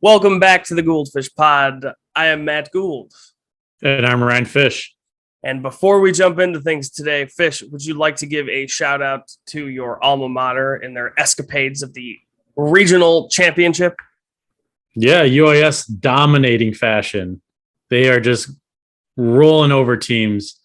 Welcome back to the Gould-Fish Pod. I am Matt Gould. And I'm Ryan Fish. And before we jump into things today, Fish, would you like to give a shout out to your alma mater in their escapades of the regional championship? Yeah, UIS dominating fashion. They are just rolling over teams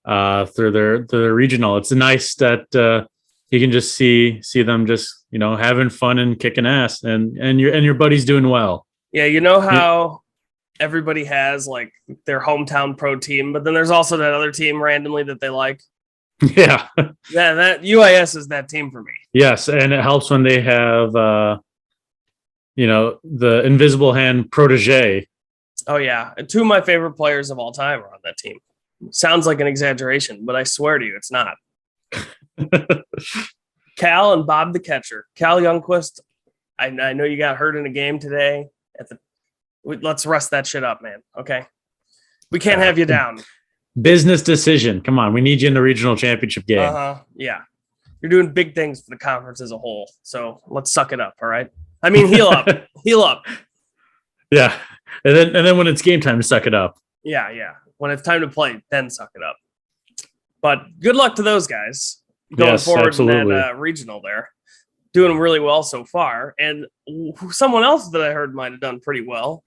through their regional. It's nice that you can just see them just having fun and kicking ass, and your buddy's doing well. Yeah, you know how everybody has like their hometown pro team, but then there's also that other team randomly that they like. Yeah, that UIS is that team for me. Yes, and it helps when they have the invisible hand protege. Oh yeah, and two of my favorite players of all time are on that team. Sounds like an exaggeration, but I swear to you, it's not. Cal and Bob the catcher. Cal Youngquist, I know you got hurt in a game today. Let's rest that shit up, man. Okay, we can't have you down. Business decision. Come on, we need you in the regional championship game. Yeah, you're doing big things for the conference as a whole. So let's suck it up. All right. I mean, heal up, heal up. Yeah, and then when it's game time, suck it up. Yeah. When it's time to play, then suck it up. But good luck to those guys going forward absolutely. In that regional there. Doing really well so far. And someone else that I heard might have done pretty well.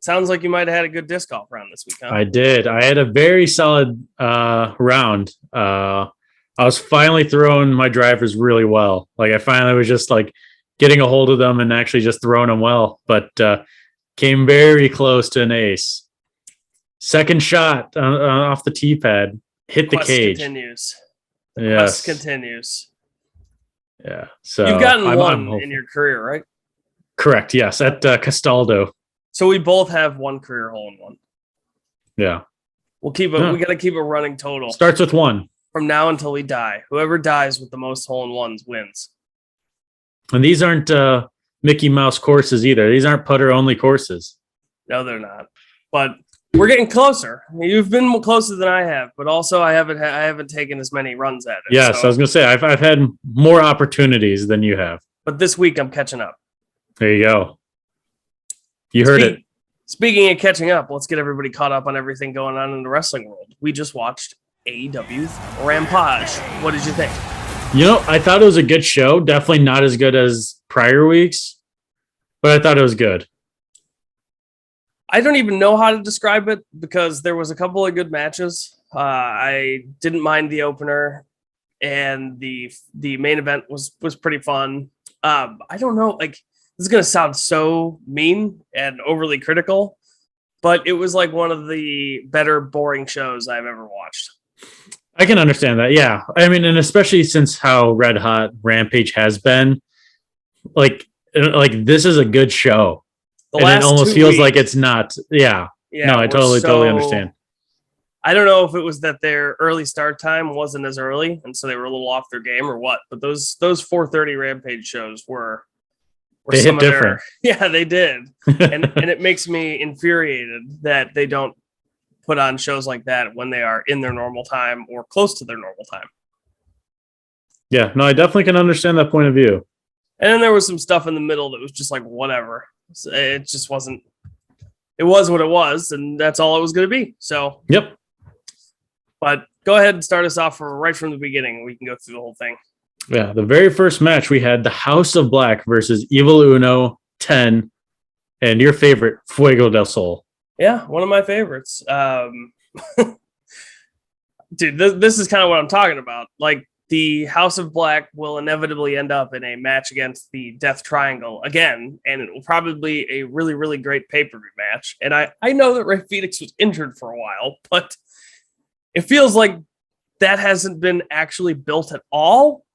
Sounds like you might have had a good disc golf round this week, huh? I did. I had a very solid round. I was finally throwing my drivers really well. Like I finally was just like getting a hold of them and actually just throwing them well. But came very close to an ace. Second shot off the tee pad, hit the cage. Continues. Yes. Quest continues. Yeah. So you've gotten one in your career, right? Correct. Yes. At Castaldo. So we both have one career hole in one. Yeah. We'll keep it. We got to keep a running total. Starts with one from now until we die. Whoever dies with the most hole in ones wins. And these aren't Mickey Mouse courses either. These aren't putter only courses. No, they're not. But we're getting closer. You've been closer than I have, but also I haven't taken as many runs at it. Yes, so. I was going to say I've had more opportunities than you have. But this week I'm catching up. There you go. You heard it. Speaking of catching up, let's get everybody caught up on everything going on in the wrestling world. We just watched AEW Rampage. What did you think? I thought it was a good show. Definitely not as good as prior weeks, but I thought it was good. I don't even know how to describe it because there was a couple of good matches. I didn't mind the opener, and the main event was pretty fun. I don't know, like this is gonna sound so mean and overly critical, but it was like one of the better boring shows I've ever watched. I can understand that. Yeah, I mean, and especially since how red hot Rampage has been, like this is a good show. And it almost feels like it's not. Yeah. No, I totally understand. I don't know if it was that their early start time wasn't as early, and so they were a little off their game or what. But those 4:30 Rampage shows were they hit different. They did, and it makes me infuriated that they don't put on shows like that when they are in their normal time or close to their normal time. Yeah, no, I definitely can understand that point of view. And then there was some stuff in the middle that was just like whatever. It just wasn't. It was what it was, and that's all it was going to be. So, yep. But go ahead and start us off right from the beginning. We can go through the whole thing. Yeah, the very first match we had the House of Black versus Evil Uno 10, and your favorite Fuego del Sol. Yeah, one of my favorites. Dude, this is kind of what I'm talking about. Like. The House of Black will inevitably end up in a match against the Death Triangle again, and it will probably be a really, really great pay-per-view match. And I know that Rey Fenix was injured for a while, but it feels like that hasn't been actually built at all,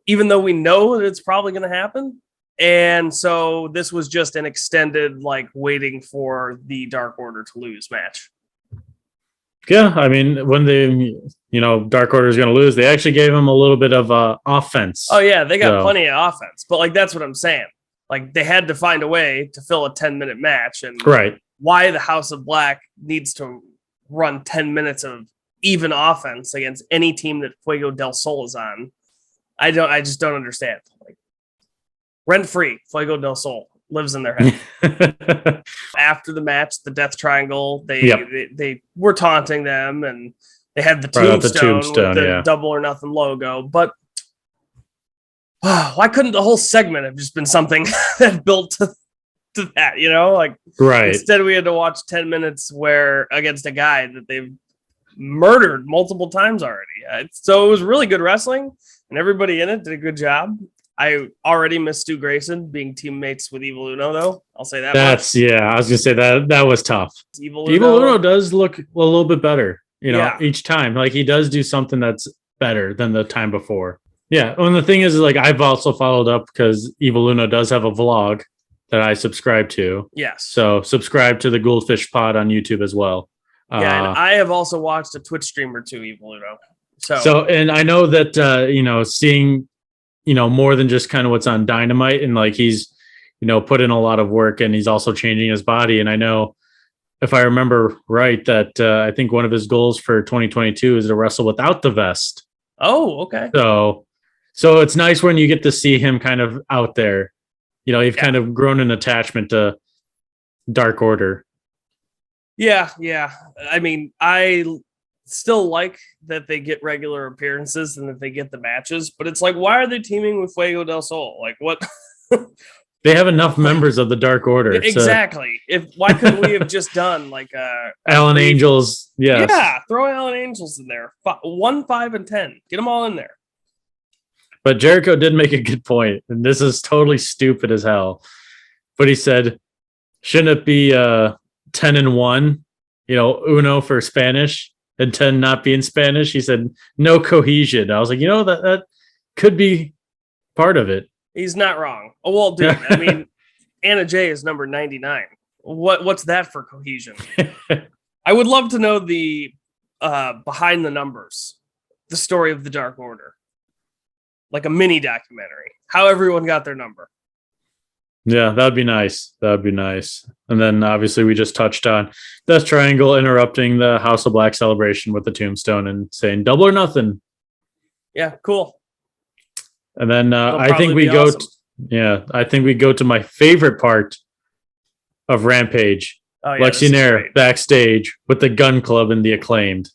even though we know that it's probably going to happen. And so this was just an extended, like, waiting for the Dark Order to lose match. Yeah, I mean, when Dark Order is going to lose, they actually gave him a little bit of offense. Oh, yeah, they got plenty of offense. But, like, that's what I'm saying. Like, they had to find a way to fill a 10-minute match. And right. Why the House of Black needs to run 10 minutes of even offense against any team that Fuego del Sol is on, I just don't understand. Like, rent-free, Fuego del Sol. lives in their head. After the match, the Death Triangle, they were taunting them, and they had the tombstone with the Double or Nothing logo. But why couldn't the whole segment have just been something that built to that? Right. Instead, we had to watch 10 minutes against a guy that they've murdered multiple times already. So it was really good wrestling, and everybody in it did a good job. I already miss Stu Grayson being teammates with Evil Uno, though. I'll say that. I was gonna say that was tough. Evil Uno does look a little bit better, each time. Like, he does do something that's better than the time before. Yeah. And the thing is like, I've also followed up because Evil Uno does have a vlog that I subscribe to. Yes. So subscribe to the Gould-Fish Pod on YouTube as well. Yeah, and I have also watched a Twitch stream or two, Evil Uno. So, and I know that seeing more than just kind of what's on Dynamite, and like he's put in a lot of work, and he's also changing his body. And I know, if I remember right, that I think one of his goals for 2022 is to wrestle without the vest. Oh, okay. So it's nice when you get to see him kind of out there. You've kind of grown an attachment to Dark Order. Yeah. I mean, I still like that they get regular appearances and that they get the matches, but it's like, why are they teaming with Fuego del Sol? Like, what? They have enough members of the Dark Order. Exactly. Why couldn't we have just done like Alan Angels? Yes. Yeah, throw Alan Angels in there. 1, 5, and 10. Get them all in there. But Jericho did make a good point, and this is totally stupid as hell. But he said, shouldn't it be 10 and 1? Uno for Spanish, and 10 not being Spanish. He said no cohesion. I was like, that could be part of it. He's not wrong. Oh, well, dude, I mean, Anna Jay is number 99. What's that for cohesion? I would love to know the behind the numbers, the story of the Dark Order, like a mini documentary, how everyone got their number. Yeah, that'd be nice. And then obviously we just touched on Death Triangle interrupting the House of Black celebration with the tombstone and saying double or nothing. Yeah, cool. And then I think we go to my favorite part of Rampage. Oh, yeah, Lexi Nair backstage with the Gun Club and the Acclaimed.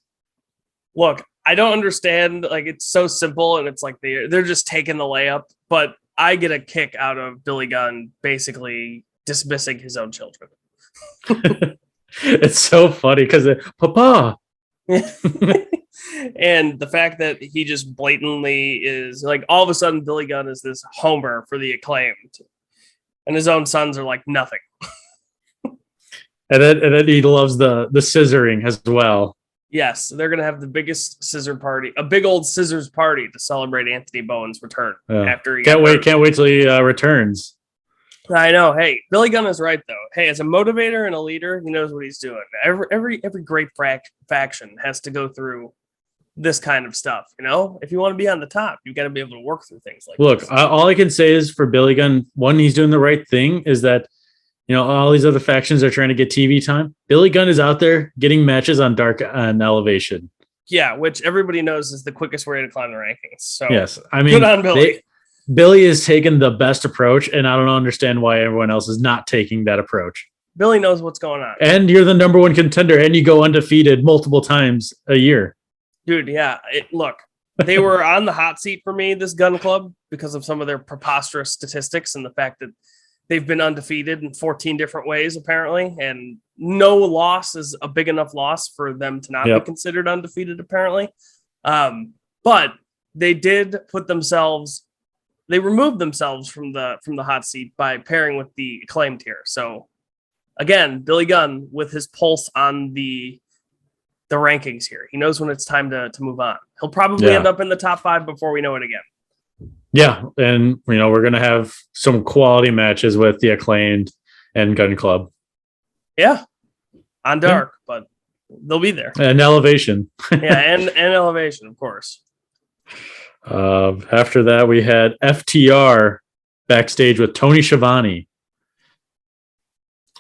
Look, I don't understand. Like, it's so simple, and it's like they're just taking the layup. But I get a kick out of Billy Gunn basically dismissing his own children. It's so funny because Papa. And the fact that he just blatantly is like, all of a sudden Billy Gunn is this homer for the Acclaimed, and his own sons are like nothing. and then he loves the scissoring as well. Yes, they're gonna have the biggest scissor party, a big old scissors party to celebrate Anthony Bowen's return. After he can't wait till he returns. I know. Hey, Billy Gunn is right though. Hey, as a motivator and a leader, he knows what he's doing. Every great faction has to go through this kind of stuff. If you want to be on the top, you've got to be able to work through things like this. Look, all I can say is for Billy Gunn, one, he's doing the right thing. Is that all these other factions are trying to get TV time. Billy Gunn is out there getting matches on Dark and Elevation. Yeah, which everybody knows is the quickest way to climb the rankings. So yes, I mean, good on Billy. Billy is taking the best approach, and I don't understand why everyone else is not taking that approach. Billy knows what's going on. And you're the number one contender, and you go undefeated multiple times a year. Dude, yeah. Look, they were on the hot seat for me, this Gun Club, because of some of their preposterous statistics and the fact that they've been undefeated in 14 different ways, apparently, and no loss is a big enough loss for them to not be considered undefeated, apparently. But they did they removed themselves from the hot seat by pairing with the Acclaimed here. So, again, Billy Gunn with his pulse on the rankings here. He knows when it's time to move on. He'll probably end up in the top 5 before we know it again. Yeah, and we're gonna have some quality matches with the Acclaimed and Gun Club. Yeah, on Dark, but they'll be there. And Elevation. and Elevation, of course. After that, we had FTR backstage with Tony Schiavone,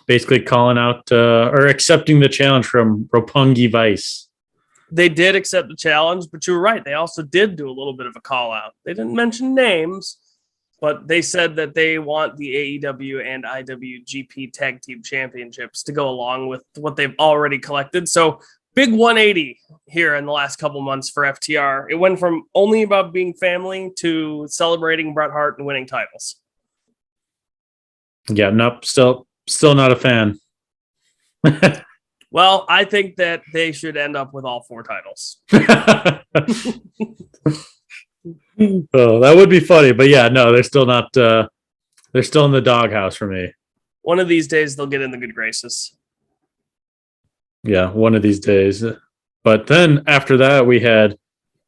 basically calling out or accepting the challenge from Roppongi Vice. They did accept the challenge, but you were right. They also did do a little bit of a call out. They didn't mention names, but they said that they want the AEW and IWGP Tag Team Championships to go along with what they've already collected. So big 180 here in the last couple months for FTR. It went from only about being family to celebrating Bret Hart and winning titles. Yeah, nope. Still not a fan. Well, I think that they should end up with all 4 titles. Oh, that would be funny, but yeah, no, they're still not. They're still in the doghouse for me. One of these days, they'll get in the good graces. Yeah, one of these days. But then after that, we had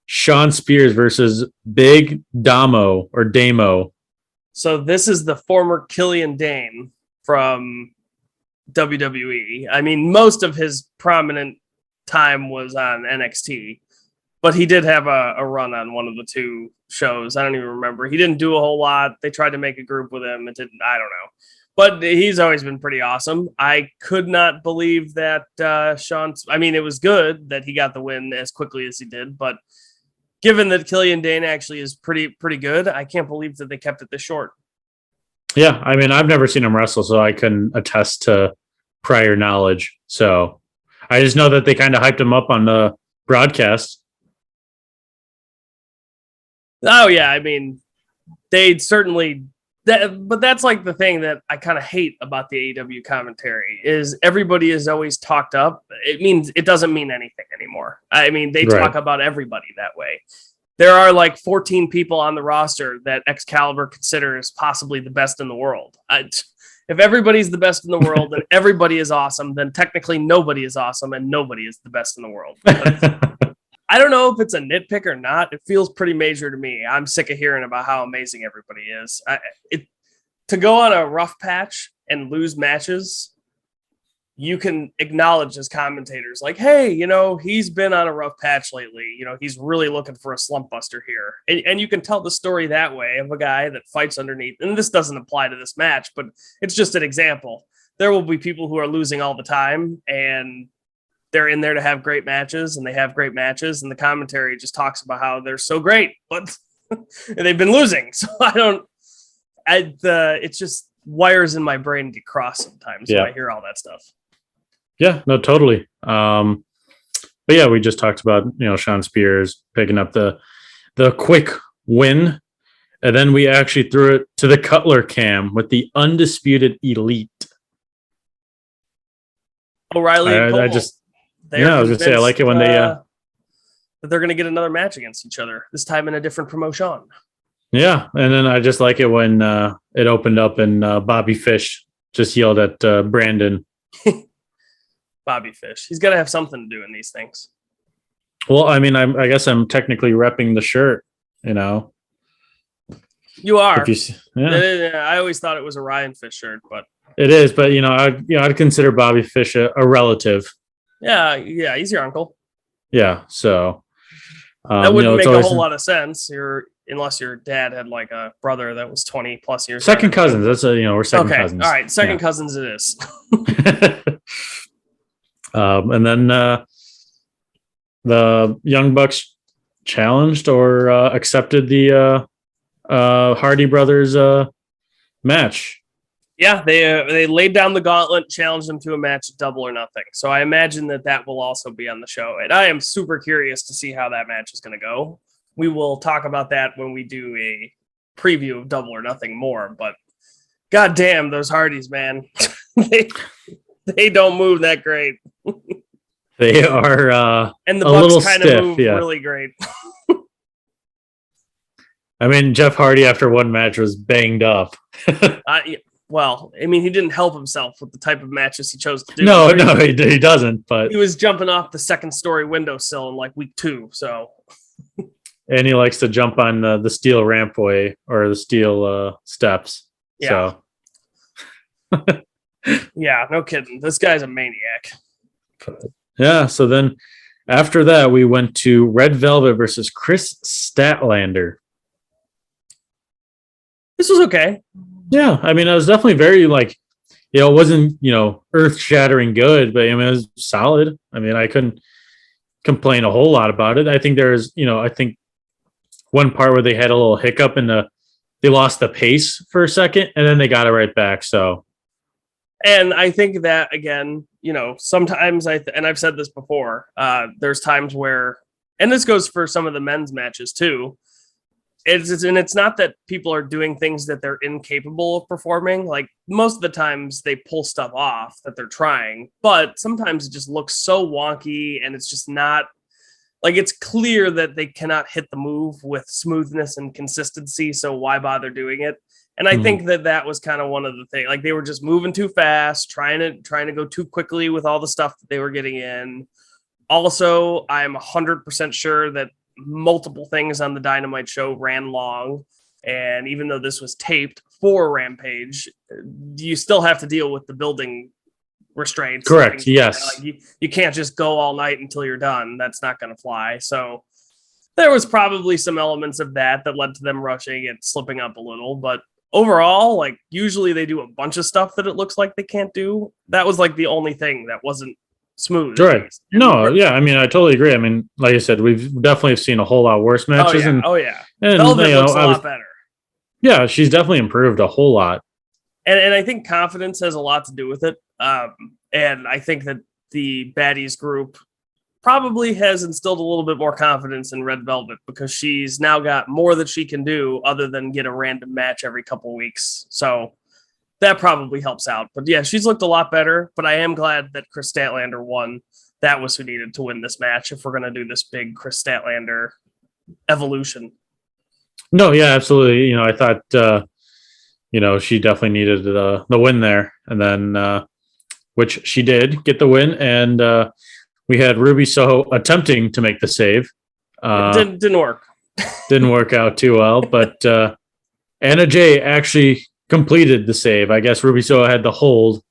Sean Spears versus Big Damo or Damo. So this is the former Killian Dane from WWE. I mean, most of his prominent time was on NXT, but he did have a run on one of the 2 shows. I don't even remember. He didn't do a whole lot. They tried to make a group with him. It didn't. I don't know. But he's always been pretty awesome. I could not believe that Sean. I mean, it was good that he got the win as quickly as he did. But given that Killian Dane actually is pretty good, I can't believe that they kept it this short. Yeah, I mean, I've never seen him wrestle, so I can attest to prior knowledge. So I just know that they kind of hyped him up on the broadcast. Oh, yeah. I mean, they certainly... but that's like the thing that I kind of hate about the AEW commentary is everybody is always talked up. It doesn't mean anything anymore. I mean, they talk about everybody that way. There are like 14 people on the roster that Excalibur considers possibly the best in the world. If everybody's the best in the world and everybody is awesome, then technically nobody is awesome and nobody is the best in the world. I don't know if it's a nitpick or not. It feels pretty major to me. I'm sick of hearing about how amazing everybody is. To go on a rough patch and lose matches, you can acknowledge as commentators like, hey, he's been on a rough patch lately. He's really looking for a slump buster here. And you can tell the story that way of a guy that fights underneath. And this doesn't apply to this match, but it's just an example. There will be people who are losing all the time and they're in there to have great matches and they have great matches. And the commentary just talks about how they're so great, but they've been losing. So it just wires in my brain get crossed sometimes when I hear all that stuff. Yeah, no, totally. But yeah, we just talked about, Sean Spears picking up the quick win. And then we actually threw it to the Cutler cam with the Undisputed Elite. O'Reilly and Cole. I was going to say, I like it when that they're going to get another match against each other, this time in a different promotion. Yeah, and then I just like it when it opened up and Bobby Fish just yelled at Brandon. Bobby Fish. He's got to have something to do in these things. Well, I mean, I guess I'm technically repping the shirt, You are. Yeah. I always thought it was a Ryan Fish shirt, but it is. But I'd consider Bobby Fish a relative. Yeah, he's your uncle. Yeah, so that wouldn't make a whole lot of sense. Unless your dad had like a brother that was 20 plus years. Second cousins. That's we're second cousins. All right, second cousins it is. And then the Young Bucks challenged or accepted the Hardy Brothers match. Yeah, they laid down the gauntlet, challenged them to a match, double or nothing. So I imagine that will also be on the show. And I am super curious to see how that match is going to go. We will talk about that when we do a preview of Double or Nothing more. But goddamn, those Hardys, man. they don't move that great. They are and the a Bucks little kind stiff, of move really great. I mean, Jeff Hardy after one match was banged up. Well, I mean, he didn't help himself with the type of matches he chose to do. No, he doesn't. But he was jumping off the second-story windowsill in like week 2. So, and he likes to jump on the steel rampway or the steel steps. Yeah. So, yeah, no kidding. This guy's a maniac. Yeah. So then, after that, we went to Red Velvet versus Chris Statlander. This was okay. Yeah, I mean, it was definitely very it wasn't, earth-shattering good, but I mean, it was solid. I mean, I couldn't complain a whole lot about it. I think there's, I think one part where they had a little hiccup in the they lost the pace for a second, and then they got it right back. So, and I think that again, sometimes and I've said this before. There's times where, and this goes for some of the men's matches too. It's not that people are doing things that they're incapable of performing. Like most of the times they pull stuff off that they're trying, but sometimes it just looks so wonky and it's just not like it's clear that they cannot hit the move with smoothness and consistency. So why bother doing it? And I think that was kind of one of the things. Like they were just moving too fast, trying to go too quickly with all the stuff that they were getting in. Also, I'm 100% sure that multiple things on the Dynamite show ran long, and even though this was taped for Rampage, you still have to deal with the building restraints. Correct. Yes. Like you can't just go all night until you're done. That's not going to fly. So there was probably some elements of that led to them rushing and slipping up a little, but overall, like usually they do a bunch of stuff that it looks like they can't do. That was like the only thing that wasn't smooth. Right. No, yeah. I mean, I totally agree. I mean, like I said, we've definitely seen a whole lot worse matches. And Velvet looks a lot better. Yeah, she's definitely improved a whole lot. And I think confidence has a lot to do with it. And I think that the Baddies group probably has instilled a little bit more confidence in Red Velvet because she's now got more that she can do other than get a random match every couple weeks. So that probably helps out. But yeah, she's looked a lot better, but I am glad that Chris Statlander won. That was who needed to win this match if we're going to do this big Chris Statlander evolution. No, yeah, absolutely. I thought, she definitely needed the win there. And then, which she did get the win. And we had Ruby Soho attempting to make the save. It didn't work. Didn't work out too well. But Anna Jay actually completed the save. I guess Ruby Soho had the hold,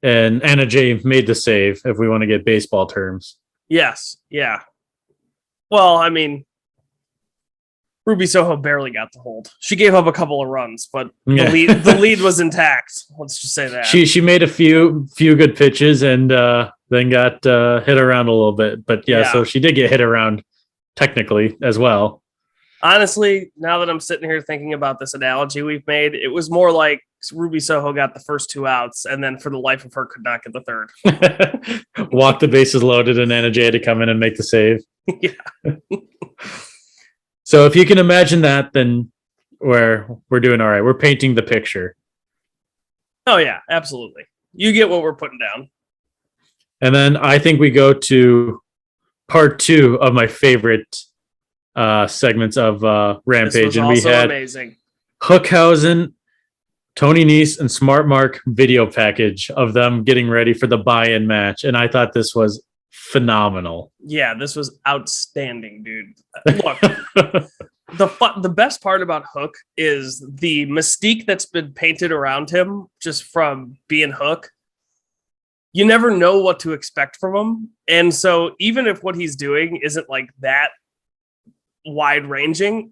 and Anna Jay made the save, if we want to get baseball terms. Yes. Yeah. Well, I mean, Ruby Soho barely got the hold. She gave up a couple of runs, but the lead was intact. Let's just say that. She made a few good pitches and then got hit around a little bit. But yeah, so she did get hit around technically as well. Honestly, now that I'm sitting here thinking about this analogy we've made, it was more like Ruby Soho got the first 2 outs and then for the life of her could not get the third. Walk the bases loaded and Anna Jay had to come in and make the save. Yeah. So if you can imagine that, then we're doing all right. We're painting the picture. Oh, yeah, absolutely. You get what we're putting down. And then I think we go to part 2 of my favorite segments of Rampage. And we had amazing. Hookhausen, Tony Nese, and Smart Mark video package of them getting ready for the buy-in match. And I thought this was phenomenal. Yeah, this was outstanding, dude. Look, the best part about Hook is the mystique that's been painted around him just from being Hook. You never know what to expect from him. And so even if what he's doing isn't like that wide ranging,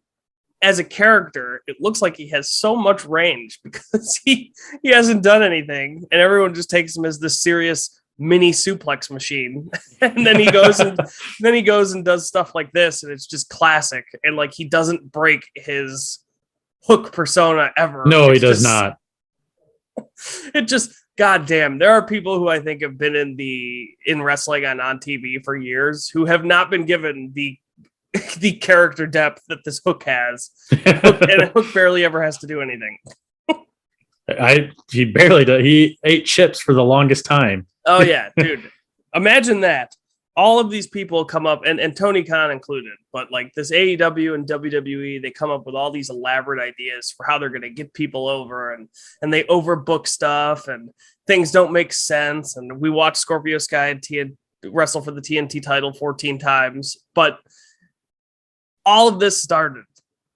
as a character, it looks like he has so much range because he hasn't done anything and everyone just takes him as this serious mini suplex machine. And then he goes and does stuff like this and it's just classic. And like he doesn't break his Hook persona ever. No, he does not. It just, goddamn, there are people who I think have been in wrestling on TV for years who have not been given the character depth that this Hook has. And Hook barely ever has to do anything. He barely does. He ate chips for the longest time. Oh yeah, dude. Imagine that. All of these people come up, and Tony Khan included, but like this AEW and WWE, they come up with all these elaborate ideas for how they're going to get people over, and they overbook stuff, and things don't make sense. And we watched Scorpio Sky wrestle for the TNT title 14 times, but all of this started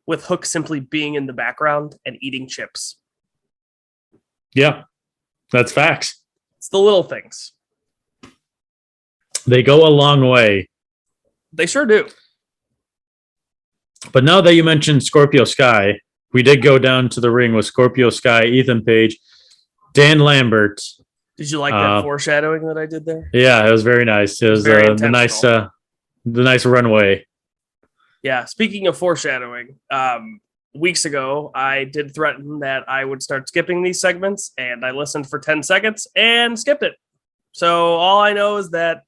with Hook simply being in the background and eating chips. Yeah, that's facts. It's the little things. They go a long way. They sure do. But now that you mentioned Scorpio Sky, we did go down to the ring with Scorpio Sky, Ethan Page, Dan Lambert. Did you like that foreshadowing that I did there? Yeah, it was very nice. It was the nice runway. Yeah. Speaking of foreshadowing, weeks ago, I did threaten that I would start skipping these segments, and I listened for 10 seconds and skipped it. So all I know is that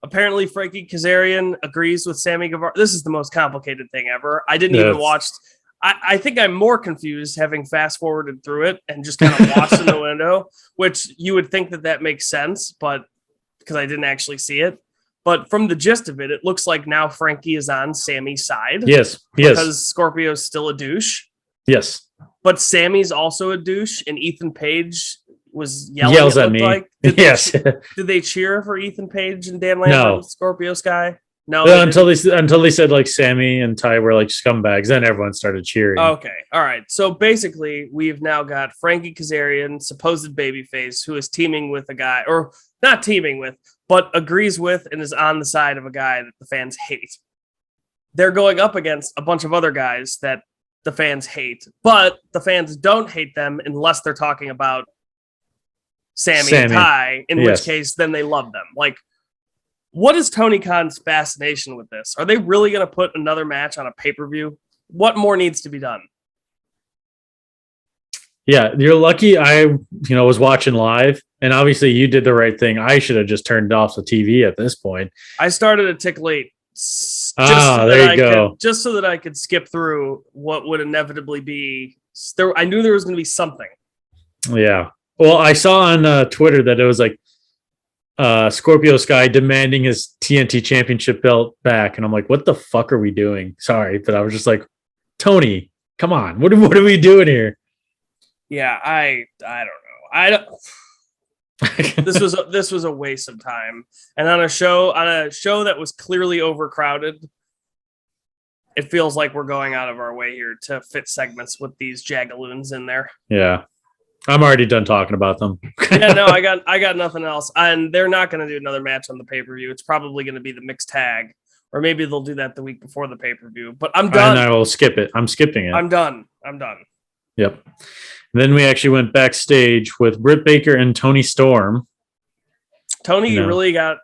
apparently Frankie Kazarian agrees with Sammy Guevara. This is the most complicated thing ever. I didn't even watch. I think I'm more confused having fast forwarded through it and just kind of watched in the window, which you would think that makes sense, but because I didn't actually see it. But from the gist of it, it looks like now Frankie is on Sammy's side. Yes. Because Scorpio's still a douche. Yes. But Sammy's also a douche, and Ethan Page was yells at me. Like. Did they cheer for Ethan Page and Dan Lambert with Scorpio Sky? No, until they said like Sammy and Ty were like scumbags, then everyone started cheering. Okay, all right. So basically, we've now got Frankie Kazarian, supposed babyface, who is teaming with a guy, or not teaming with, but agrees with and is on the side of a guy that the fans hate. They're going up against a bunch of other guys that the fans hate, but the fans don't hate them unless they're talking about Sammy. And Ty, in which case, then they love them. Like, what is Tony Khan's fascination with this? Are they really going to put another match on a pay-per-view? What more needs to be done? Yeah, you're lucky I, was watching live, and obviously you did the right thing. I should have just turned off the TV at this point. I started a tick late. Just so that I could skip through what would inevitably be there. I knew there was going to be something. Yeah. Well, I saw on Twitter that it was like Scorpio Sky demanding his TNT championship belt back. And I'm like, what the fuck are we doing? Sorry. But I was just like, Tony, come on. What are we doing here? Yeah, I don't know. This was a waste of time. And on a show that was clearly overcrowded, it feels like we're going out of our way here to fit segments with these jagaloons in there. Yeah. I'm already done talking about them. Yeah, no, I got nothing else. And they're not going to do another match on the pay-per-view. It's probably going to be the mixed tag, or maybe they'll do that the week before the pay-per-view. But I'm done. And I will skip it. I'm skipping it. I'm done. Yep. Then we actually went backstage with Britt Baker and Tony Storm. Tony, you really got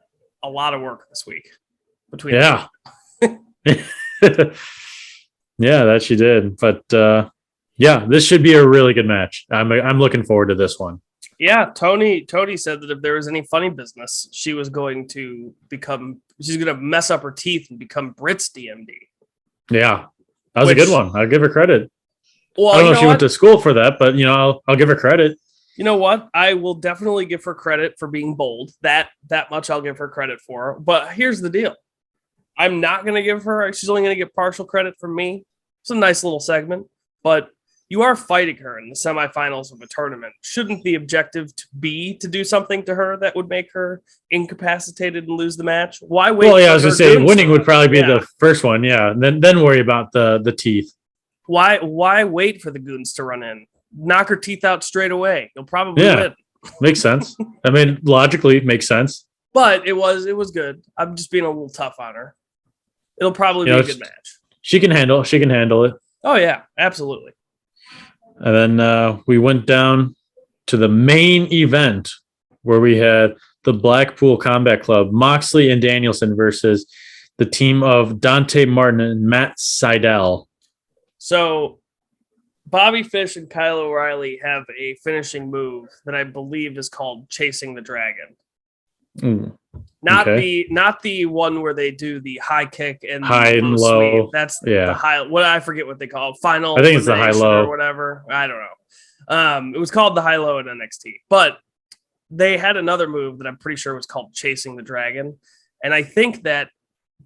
a lot of work this week. Yeah, that she did. But this should be a really good match. I'm looking forward to this one. Yeah, Tony said that if there was any funny business, she's going to mess up her teeth and become Britt's DMD. Yeah, that was a good one. I'll give her credit. Well, I don't know if she went to school for that, but I'll give her credit. You know what? I will definitely give her credit for being bold. That much I'll give her credit for. But here's the deal. I'm not going to give her, she's only going to get partial credit from me. It's a nice little segment, but you are fighting her in the semifinals of a tournament. Shouldn't the objective be to do something to her that would make her incapacitated and lose the match? Why wait? Well, yeah, I was going to say winning would probably be the first one. Yeah. Then worry about the teeth. Why wait for the goons to run in? Knock her teeth out straight away. You'll probably win. Makes sense. I mean, logically it makes sense. But it was good. I'm just being a little tough on her. It'll probably be a good match. She can handle it. Oh yeah, absolutely. And then we went down to the main event where we had the Blackpool Combat Club, Moxley and Danielson versus the team of Dante Martin and Matt Sydal. So Bobby Fish and Kyle O'Reilly have a finishing move that I believe is called Chasing the Dragon. Not the one where they do the high kick and high and low. Sweep. That's the high. What I forget what they call it. Final. I think it's the high low or whatever. I don't know. It was called the high low in NXT, but they had another move that I'm pretty sure was called Chasing the Dragon, and I think that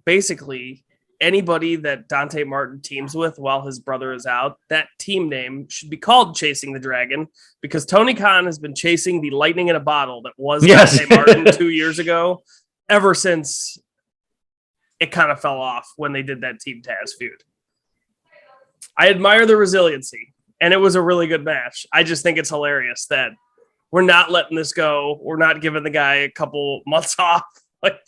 basically anybody that Dante Martin teams with while his brother is out, that team name should be called Chasing the Dragon, because Tony Khan has been chasing the lightning in a bottle that was Dante Martin 2 years ago, ever since it kind of fell off when they did that Team Taz feud. I admire the resiliency, and it was a really good match. I just think it's hilarious that we're not letting this go. We're not giving the guy a couple months off. Like,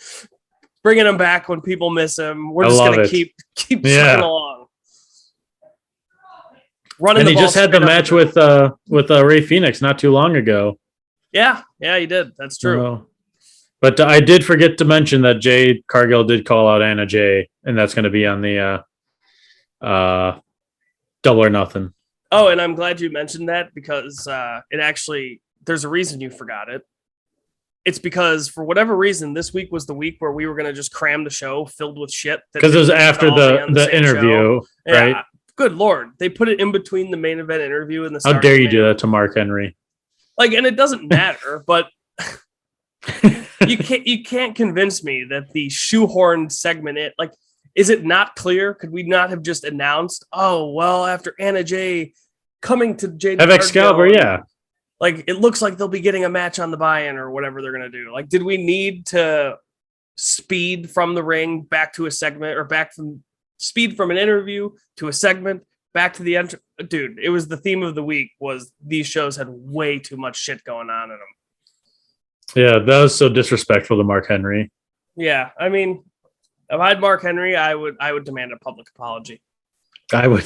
bringing him back when people miss him. We're just going to keep chugging along. And he just had the match with Ray Phoenix not too long ago. Yeah, he did. That's true. But I did forget to mention that Jade Cargill did call out Anna Jay, and that's going to be on the Double or Nothing. Oh, and I'm glad you mentioned that because there's a reason you forgot it. It's because for whatever reason, this week was the week where we were going to just cram the show filled with shit. Because it was after the interview, right? Yeah, good Lord. They put it in between the main event interview and the How dare you do that to Mark Henry? Like, and it doesn't matter, but you can't convince me that the shoehorned segment, is it not clear? Could we not have just announced, oh, well, after Anna Jay coming to Jade have Excalibur, yeah. Like, it looks like they'll be getting a match on the buy-in or whatever they're going to do. Like, did we need to speed from the ring back to a segment, or speed from an interview to a segment back to the entry? Dude, it was the theme of the week was these shows had way too much shit going on in them. Yeah, that was so disrespectful to Mark Henry. Yeah, I mean, if I had Mark Henry, I would demand a public apology. I would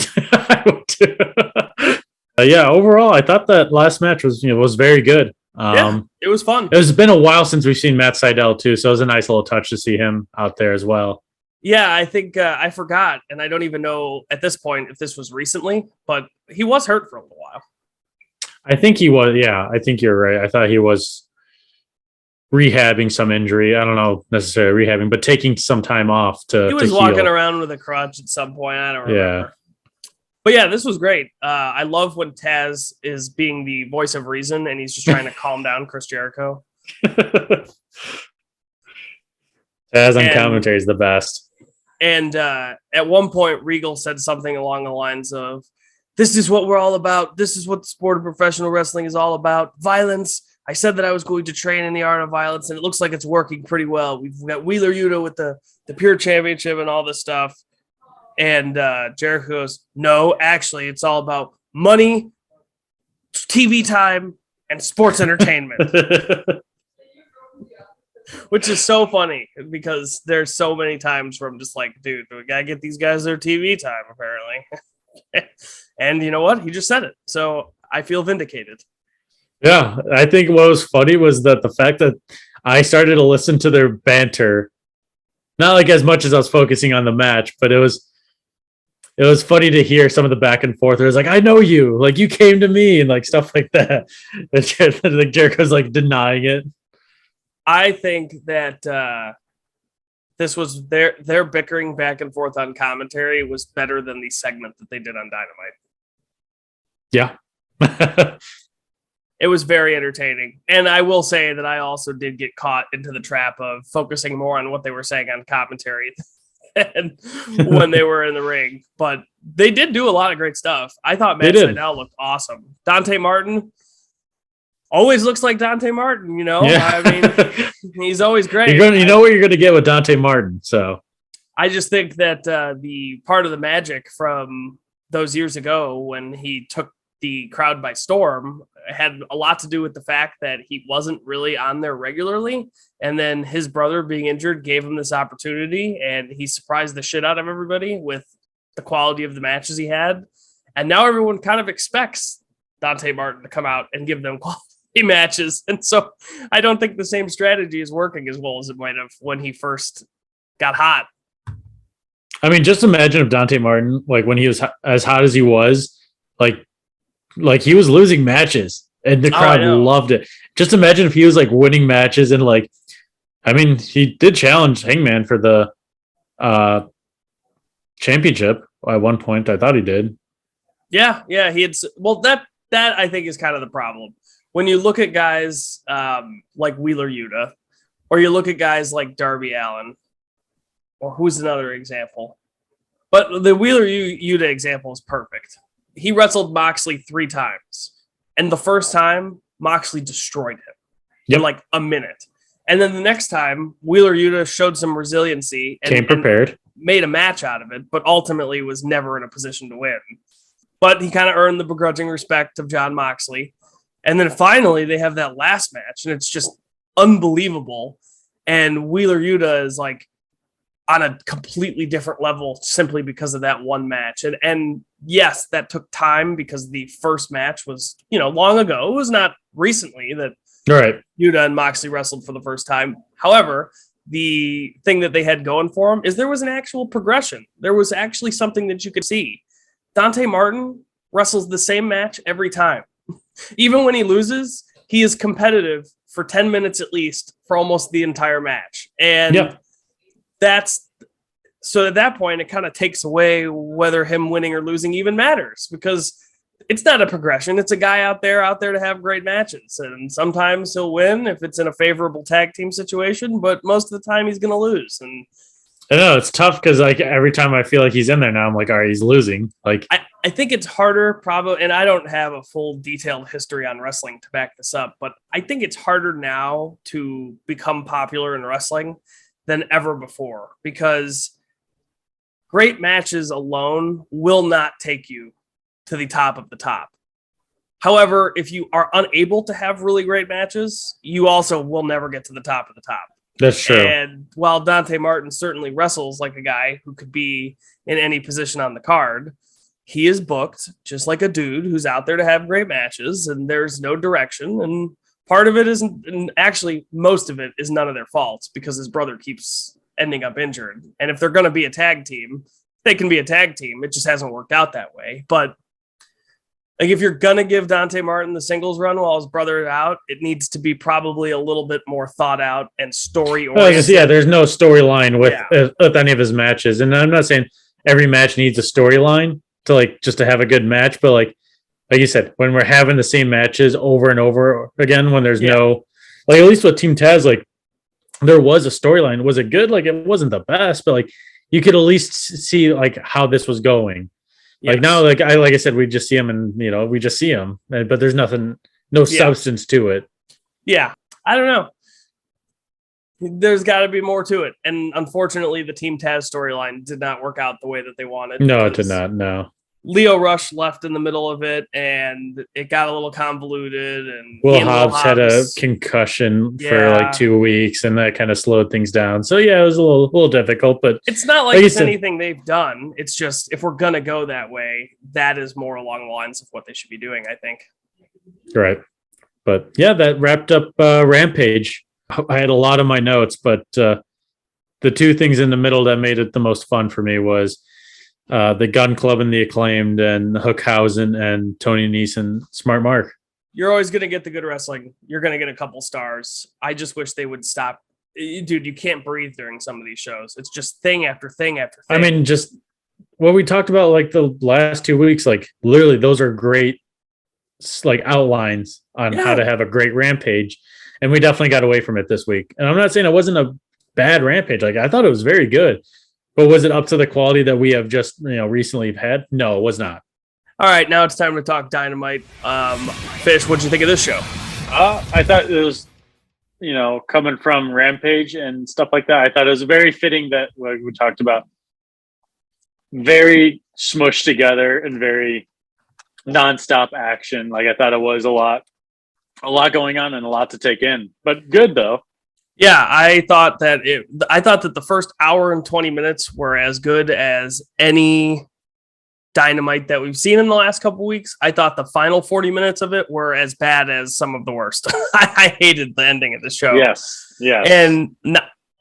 too. Yeah, overall, I thought that last match was very good. It was fun. It's been a while since we've seen Matt Sydal too, so it was a nice little touch to see him out there as well. Yeah, I think I forgot, and I don't even know at this point if this was recently, but he was hurt for a little while. I think he was. Yeah, I think you're right. I thought he was rehabbing some injury. I don't know necessarily rehabbing, but taking some time off to. He was walking around with a crutch at some point. I don't remember. Yeah. But yeah, this was great. I love when Taz is being the voice of reason and he's just trying to calm down Chris Jericho. Taz on commentary is the best. And at one point, Regal said something along the lines of, "This is what we're all about. This is what the sport of professional wrestling is all about. Violence. I said that I was going to train in the art of violence, and it looks like it's working pretty well. We've got Wheeler Yuta with the Pure Championship and all this stuff." And Jericho goes, "No, actually, it's all about money, TV time, and sports entertainment." Which is so funny because there's so many times where I'm just like, dude, we got to get these guys their TV time, apparently. And you know what? He just said it. So I feel vindicated. Yeah, I think what was funny was that the fact that I started to listen to their banter, not like as much as I was focusing on the match, but it was funny to hear some of the back and forth. It was like, "I know you, like you came to me," and like stuff like that. Like Jericho's like denying it. I think that this was their bickering back and forth on commentary was better than the segment that they did on Dynamite. Yeah. It was very entertaining. And I will say that I also did get caught into the trap of focusing more on what they were saying on commentary than when they were in the ring. But they did do a lot of great stuff. I thought Matt Sydal looked awesome. Dante Martin always looks like Dante Martin, you know? Yeah. I mean, he's always great. You know what you're going to get with Dante Martin. So I just think that the part of the magic from those years ago when he took the crowd by storm had a lot to do with the fact that he wasn't really on there regularly. And then his brother being injured gave him this opportunity, and he surprised the shit out of everybody with the quality of the matches he had. And now everyone kind of expects Dante Martin to come out and give them quality matches. And so I don't think the same strategy is working as well as it might have when he first got hot. I mean, just imagine if Dante Martin, like when he was as hot as he was, like he was losing matches and the crowd loved it. Just imagine if he was like winning matches and like, I mean, he did challenge Hangman for the championship at one point. I thought he did. Yeah. He had. Well, that I think is kind of the problem. When you look at guys like Wheeler Yuta, or you look at guys like Darby Allin, or who's another example? But the Wheeler Yuta example is perfect. He wrestled Moxley 3 times. And the first time, Moxley destroyed him in like a minute. And then the next time, Wheeler Yuta showed some resiliency and came prepared, and made a match out of it, but ultimately was never in a position to win. But he kind of earned the begrudging respect of Jon Moxley. And then finally, they have that last match, and it's just unbelievable. And Wheeler Yuta is like on a completely different level simply because of that one match. And yes, that took time because the first match was, long ago. It was not recently that Yuta and Moxley wrestled for the first time. However, the thing that they had going for them is there was an actual progression. There was actually something that you could see. Dante Martin wrestles the same match every time. Even when he loses, he is competitive for 10 minutes at least for almost the entire match. And that's so at that point, it kind of takes away whether him winning or losing even matters, because it's not a progression. It's a guy out there to have great matches. And sometimes he'll win if it's in a favorable tag team situation, but most of the time he's going to lose. And I know it's tough because like every time I feel like he's in there now, I'm like, all right, he's losing. Like I think it's harder probably, and I don't have a full detailed history on wrestling to back this up, but I think it's harder now to become popular in wrestling than ever before, because great matches alone will not take you to the top of the top. However, if you are unable to have really great matches, you also will never get to the top of the top. That's true. And while Dante Martin certainly wrestles like a guy who could be in any position on the card, he is booked just like a dude who's out there to have great matches, and there's no direction. And part of it isn't, and actually most of it is none of their faults, because his brother keeps ending up injured. And if they're going to be a tag team, they can be a tag team. It just hasn't worked out that way. But like, if you're going to give Dante Martin the singles run while his brother is out, it needs to be probably a little bit more thought out and story oriented. Yeah, there's no storyline with any of his matches. And I'm not saying every match needs a storyline to like just to have a good match, but like you said, when we're having the same matches over and over again, when there's no, like, at least with Team Taz, like there was a storyline. Was it good? Like, it wasn't the best, but like you could at least see like how this was going. Like now, like I said, we just see him, and we just see him, but there's nothing, no substance to it. Yeah, I don't know. There's got to be more to it, and unfortunately, the Team Taz storyline did not work out the way that they wanted. No, it did not. No. Leo Rush left in the middle of it, and it got a little convoluted. And Will Hobbs had a concussion for like 2 weeks, and that kind of slowed things down. So yeah, it was a little difficult, but it's not like it's anything they've done. It's just, if we're gonna go that way, that is more along the lines of what they should be doing, I think. Right, but yeah, that wrapped up Rampage. I had a lot of my notes, but the two things in the middle that made it the most fun for me was the Gun Club and the Acclaimed, and Hookhausen and Tony Nese and Smart Mark. You're always going to get the good wrestling. You're going to get a couple stars. I just wish they would stop. Dude, you can't breathe during some of these shows. It's just thing after thing after thing. I mean, just what we talked about like the last 2 weeks, like literally those are great like outlines on how to have a great Rampage. And we definitely got away from it this week. And I'm not saying it wasn't a bad Rampage. Like, I thought it was very good. But was it up to the quality that we have just recently had? No, it was not. All right, now it's time to talk Dynamite. Fish, what'd you think of this show? I thought it was, coming from Rampage and stuff like that, I thought it was very fitting that, like we talked about, very smushed together and very nonstop action. Like, I thought it was a lot going on and a lot to take in, but good though. Yeah, I thought that the first hour and 20 minutes were as good as any Dynamite that we've seen in the last couple weeks. I thought the final 40 minutes of it were as bad as some of the worst. I hated the ending of the show. Yes. And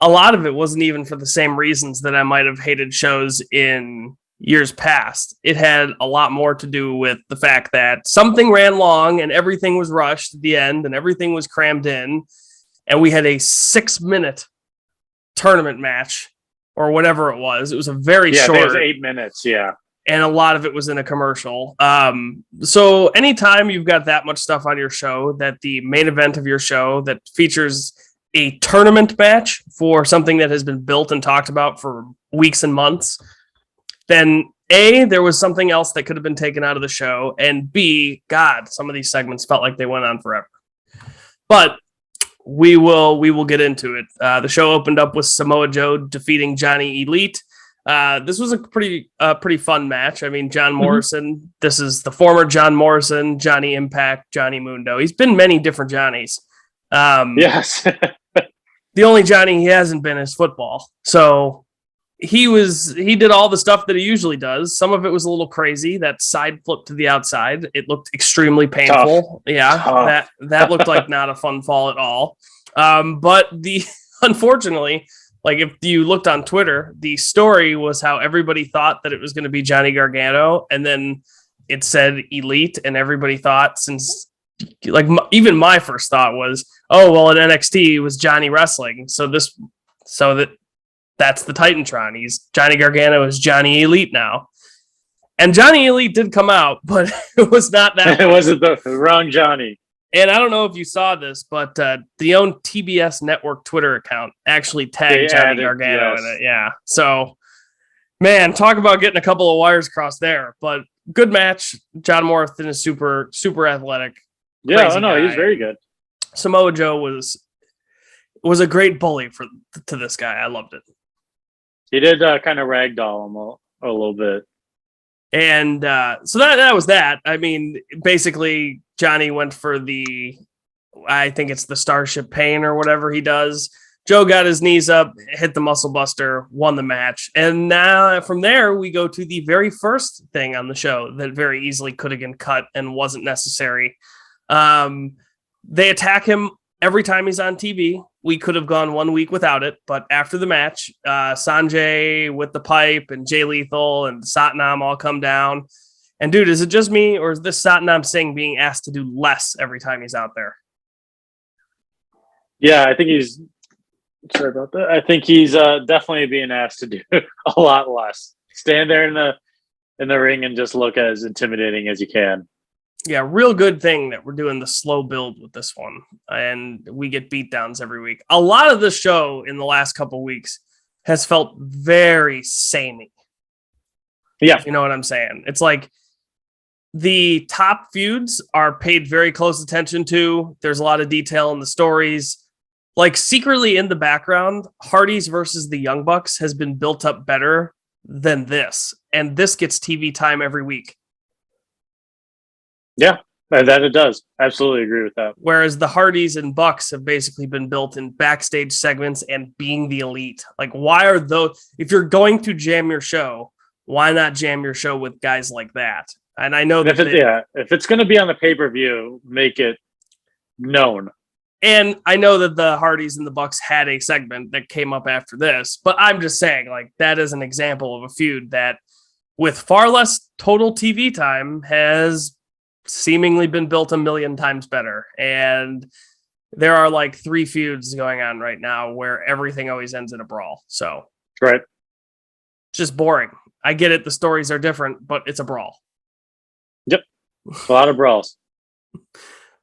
a lot of it wasn't even for the same reasons that I might have hated shows in years past. It had a lot more to do with the fact that something ran long and everything was rushed at the end and everything was crammed in. And we had a 6-minute tournament match or whatever it was. It was a very short. It was 8 minutes. Yeah. And a lot of it was in a commercial. So anytime you've got that much stuff on your show, that the main event of your show that features a tournament match for something that has been built and talked about for weeks and months, then A, there was something else that could have been taken out of the show. And B, God, some of these segments felt like they went on forever. But we will get into it. The show opened up with Samoa Joe defeating Johnny Elite. This was a pretty fun match. I mean, John Morrison, this is the former John Morrison, Johnny Impact, Johnny Mundo. He's been many different Johnnies. Yes. The only Johnny he hasn't been is football. So he did all the stuff that he usually does. Some of it was a little crazy. That side flip to the outside, it looked extremely painful. Tough. Yeah. Tough. That looked like not a fun fall at all. But unfortunately, Like if you looked on Twitter, the story was how everybody thought that it was going to be Johnny Gargano, and then it said Elite, and everybody thought like even my first thought was, oh well, in NXT it was Johnny wrestling, so that's the Titantron. He's Johnny Gargano is Johnny Elite now, and Johnny Elite did come out, but it was not that. It wasn't the wrong Johnny. And I don't know if you saw this, but the own TBS Network Twitter account actually tagged Johnny Gargano in it. Yeah. So, man, talk about getting a couple of wires crossed there. But good match. John Morrison is super, super athletic. Yeah, he's very good. Samoa Joe was a great bully to this guy. I loved it. He did kind of ragdoll him a little bit. And so that was that. I mean, basically, Johnny went for I think it's the Starship Pain or whatever he does. Joe got his knees up, hit the Muscle Buster, won the match. And now from there, we go to the very first thing on the show that very easily could have been cut and wasn't necessary. They attack him every time he's on TV. We could have gone 1 week without it, but after the match, Sanjay with the pipe and Jay Lethal and Satnam all come down. And dude, is it just me, or is this Satnam Singh being asked to do less every time he's out there? Yeah, I think he's sorry about that. I think he's definitely being asked to do a lot less. Stand there in the ring and just look as intimidating as you can. Yeah, real good thing that we're doing the slow build with this one, and we get beatdowns every week. A lot of the show in the last couple weeks has felt very samey. Yeah, you know what I'm saying? It's like the top feuds are paid very close attention to. There's a lot of detail in the stories. Like secretly in the background, Hardys versus the Young Bucks has been built up better than this, and this gets TV time every week. Yeah, that it does. Absolutely agree with that. Whereas the Hardys and Bucks have basically been built in backstage segments and being the Elite. Like, why are those? If you're going to jam your show, why not jam your show with guys like that? And I know that if it's going to be on the pay-per-view, make it known. And I know that the Hardys and the Bucks had a segment that came up after this, but I'm just saying, like, that is an example of a feud that, with far less total TV time, has seemingly been built a million times better. And there are like 3 feuds going on right now where everything always ends in a brawl. So right, it's just boring. I get it. The stories are different, but it's a brawl. Yep. A lot of brawls.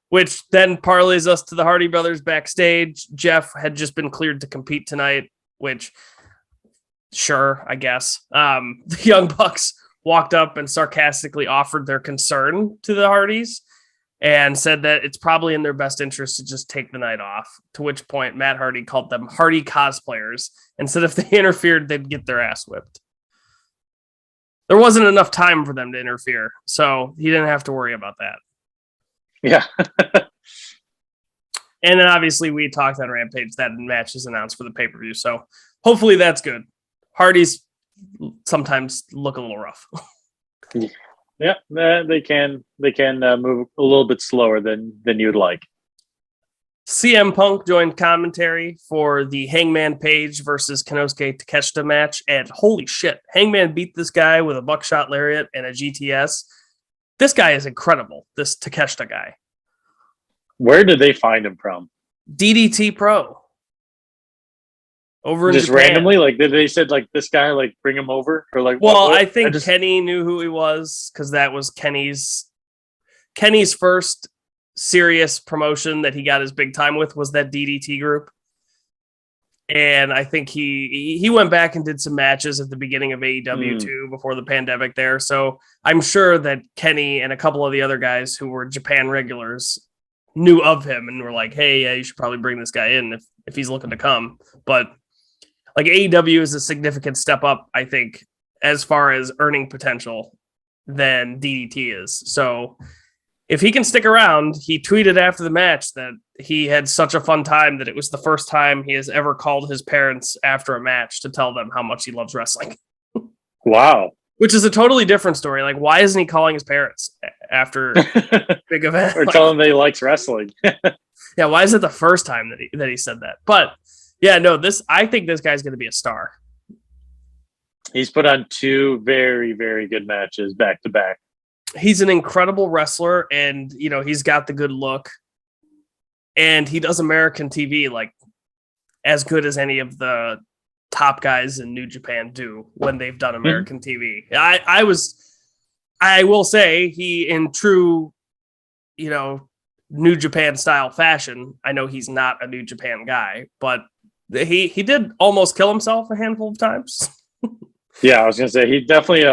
Which then parlays us to the Hardy brothers backstage. Jeff had just been cleared to compete tonight, which sure, I guess. The Young Bucks walked up and sarcastically offered their concern to the Hardys and said that it's probably in their best interest to just take the night off, to which point Matt Hardy called them Hardy cosplayers and said if they interfered, they'd get their ass whipped. There wasn't enough time for them to interfere, so he didn't have to worry about that. Yeah. And then obviously we talked on Rampage that match is announced for the pay-per-view, so hopefully that's good. Hardys sometimes look a little rough. Yeah, they can move a little bit slower than you'd like. CM Punk joined commentary for the Hangman Page versus Konosuke Takeshita match, and holy shit, Hangman beat this guy with a buckshot lariat and a GTS. This guy is incredible, this Takeshita guy. Where did they find him from? DDT Pro. Over in just Japan. Randomly, like did they said like this guy like bring him over or like? Well, I think Kenny knew who he was because that was Kenny's first serious promotion that he got his big time with was that DDT group, and I think he went back and did some matches at the beginning of AEW too before the pandemic there. So I'm sure that Kenny and a couple of the other guys who were Japan regulars knew of him and were like, "Hey, yeah, you should probably bring this guy in if he's looking to come." But like AEW is a significant step up, I think, as far as earning potential than DDT is. So if he can stick around, he tweeted after the match that he had such a fun time that it was the first time he has ever called his parents after a match to tell them how much he loves wrestling. Wow. Which is a totally different story. Like, why isn't he calling his parents after big event? Or telling them he likes wrestling. Yeah, why is it the first time that he said that? But Yeah, no, I think this guy's going to be a star. He's put on 2 very, very good matches back to back. He's an incredible wrestler, and he's got the good look, and he does American TV like as good as any of the top guys in New Japan do when they've done American TV. I will say he, in true, New Japan style fashion. I know he's not a New Japan guy, but he did almost kill himself a handful of times. Yeah, I was gonna say he definitely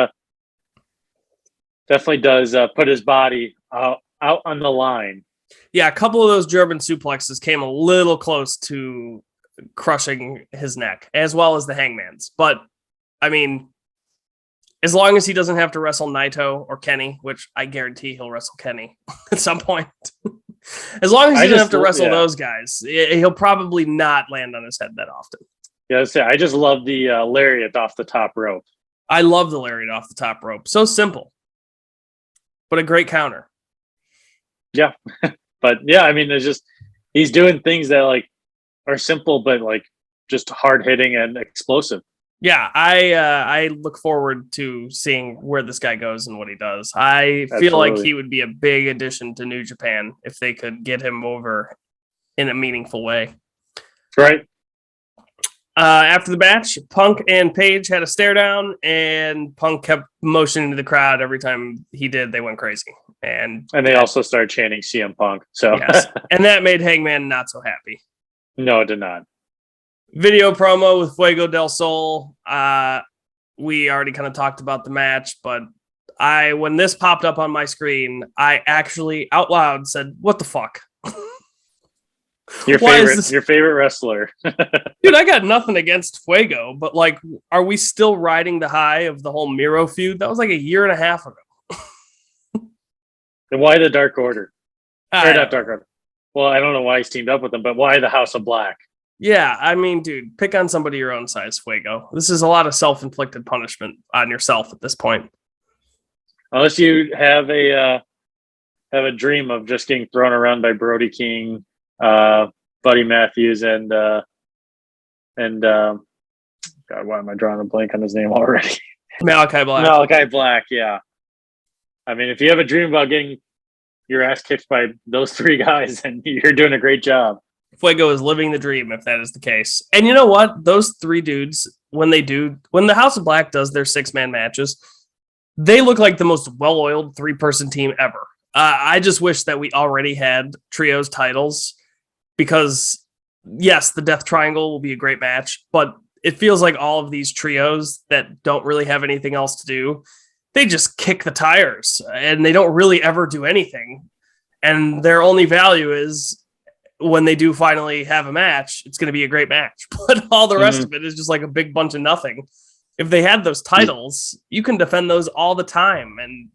does put his body out on the line. Yeah, a couple of those German suplexes came a little close to crushing his neck, as well as the Hangman's. But I mean, as long as he doesn't have to wrestle Naito or Kenny, which I guarantee he'll wrestle Kenny at some point. As long as he doesn't have to wrestle those guys, he'll probably not land on his head that often. Yeah, I just love the lariat off the top rope. I love the lariat off the top rope. So simple, but a great counter. Yeah, but yeah, I mean, there's just he's doing things that like are simple, but like just hard hitting and explosive. Yeah, I look forward to seeing where this guy goes and what he does. I feel like he would be a big addition to New Japan if they could get him over in a meaningful way. Right. After the match, Punk and Page had a stare down, and Punk kept motioning to the crowd every time he did. They went crazy, and they also started chanting CM Punk. So yes, and that made Hangman not so happy. No, it did not. Video promo with Fuego del Sol. We already kind of talked about the match, but when this popped up on my screen, I actually out loud said, "What the fuck?" Your favorite wrestler. Dude, I got nothing against Fuego, but like, are we still riding the high of the whole Miro feud? That was like a year and a half ago. And why the Dark Order? Not Dark Order. Well, I don't know why he's teamed up with them, but why the House of Black? Yeah, I mean, dude, pick on somebody your own size, Fuego. This is a lot of self-inflicted punishment on yourself at this point. Unless you have a dream of just getting thrown around by Brody King, Buddy Matthews, and God, why am I drawing a blank on his name already? Malachi Black. Malachi Black, yeah. I mean, if you have a dream about getting your ass kicked by those 3 guys, then you're doing a great job. Fuego is living the dream if that is the case. And you know what? Those 3 dudes, when the House of Black does their 6-man matches, they look like the most well-oiled 3-person team ever. I just wish that we already had trios titles because, yes, the Death Triangle will be a great match, but it feels like all of these trios that don't really have anything else to do, they just kick the tires and they don't really ever do anything. And their only value is when they do finally have a match, it's going to be a great match. But all the rest of it is just like a big bunch of nothing. If they had those titles, you can defend those all the time and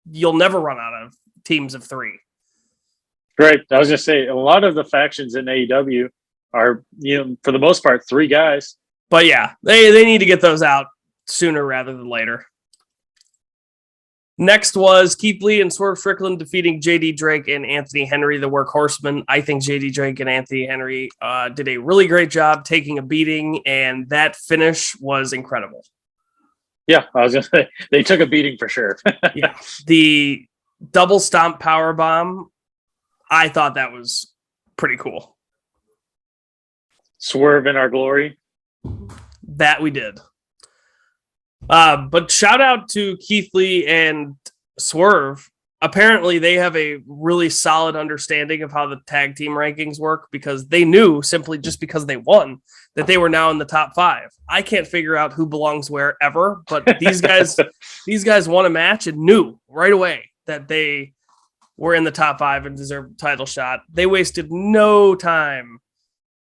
you'll never run out of teams of 3. Right. I was going to say, a lot of the factions in AEW are, for the most part, 3 guys. But yeah, they need to get those out sooner rather than later. Next was Keith Lee and Swerve Strickland defeating JD Drake and Anthony Henry, the Workhorsemen. I think JD Drake and Anthony Henry did a really great job taking a beating, and that finish was incredible. Yeah, I was going to say, they took a beating for sure. Yeah, the double stomp power bomb, I thought that was pretty cool. Swerve in our glory. That we did. But shout out to Keith Lee and Swerve. Apparently, they have a really solid understanding of how the tag team rankings work because they knew simply just because they won that they were now in the top 5. I can't figure out who belongs where ever, but these guys won a match and knew right away that they were in the top 5 and deserved a title shot. They wasted no time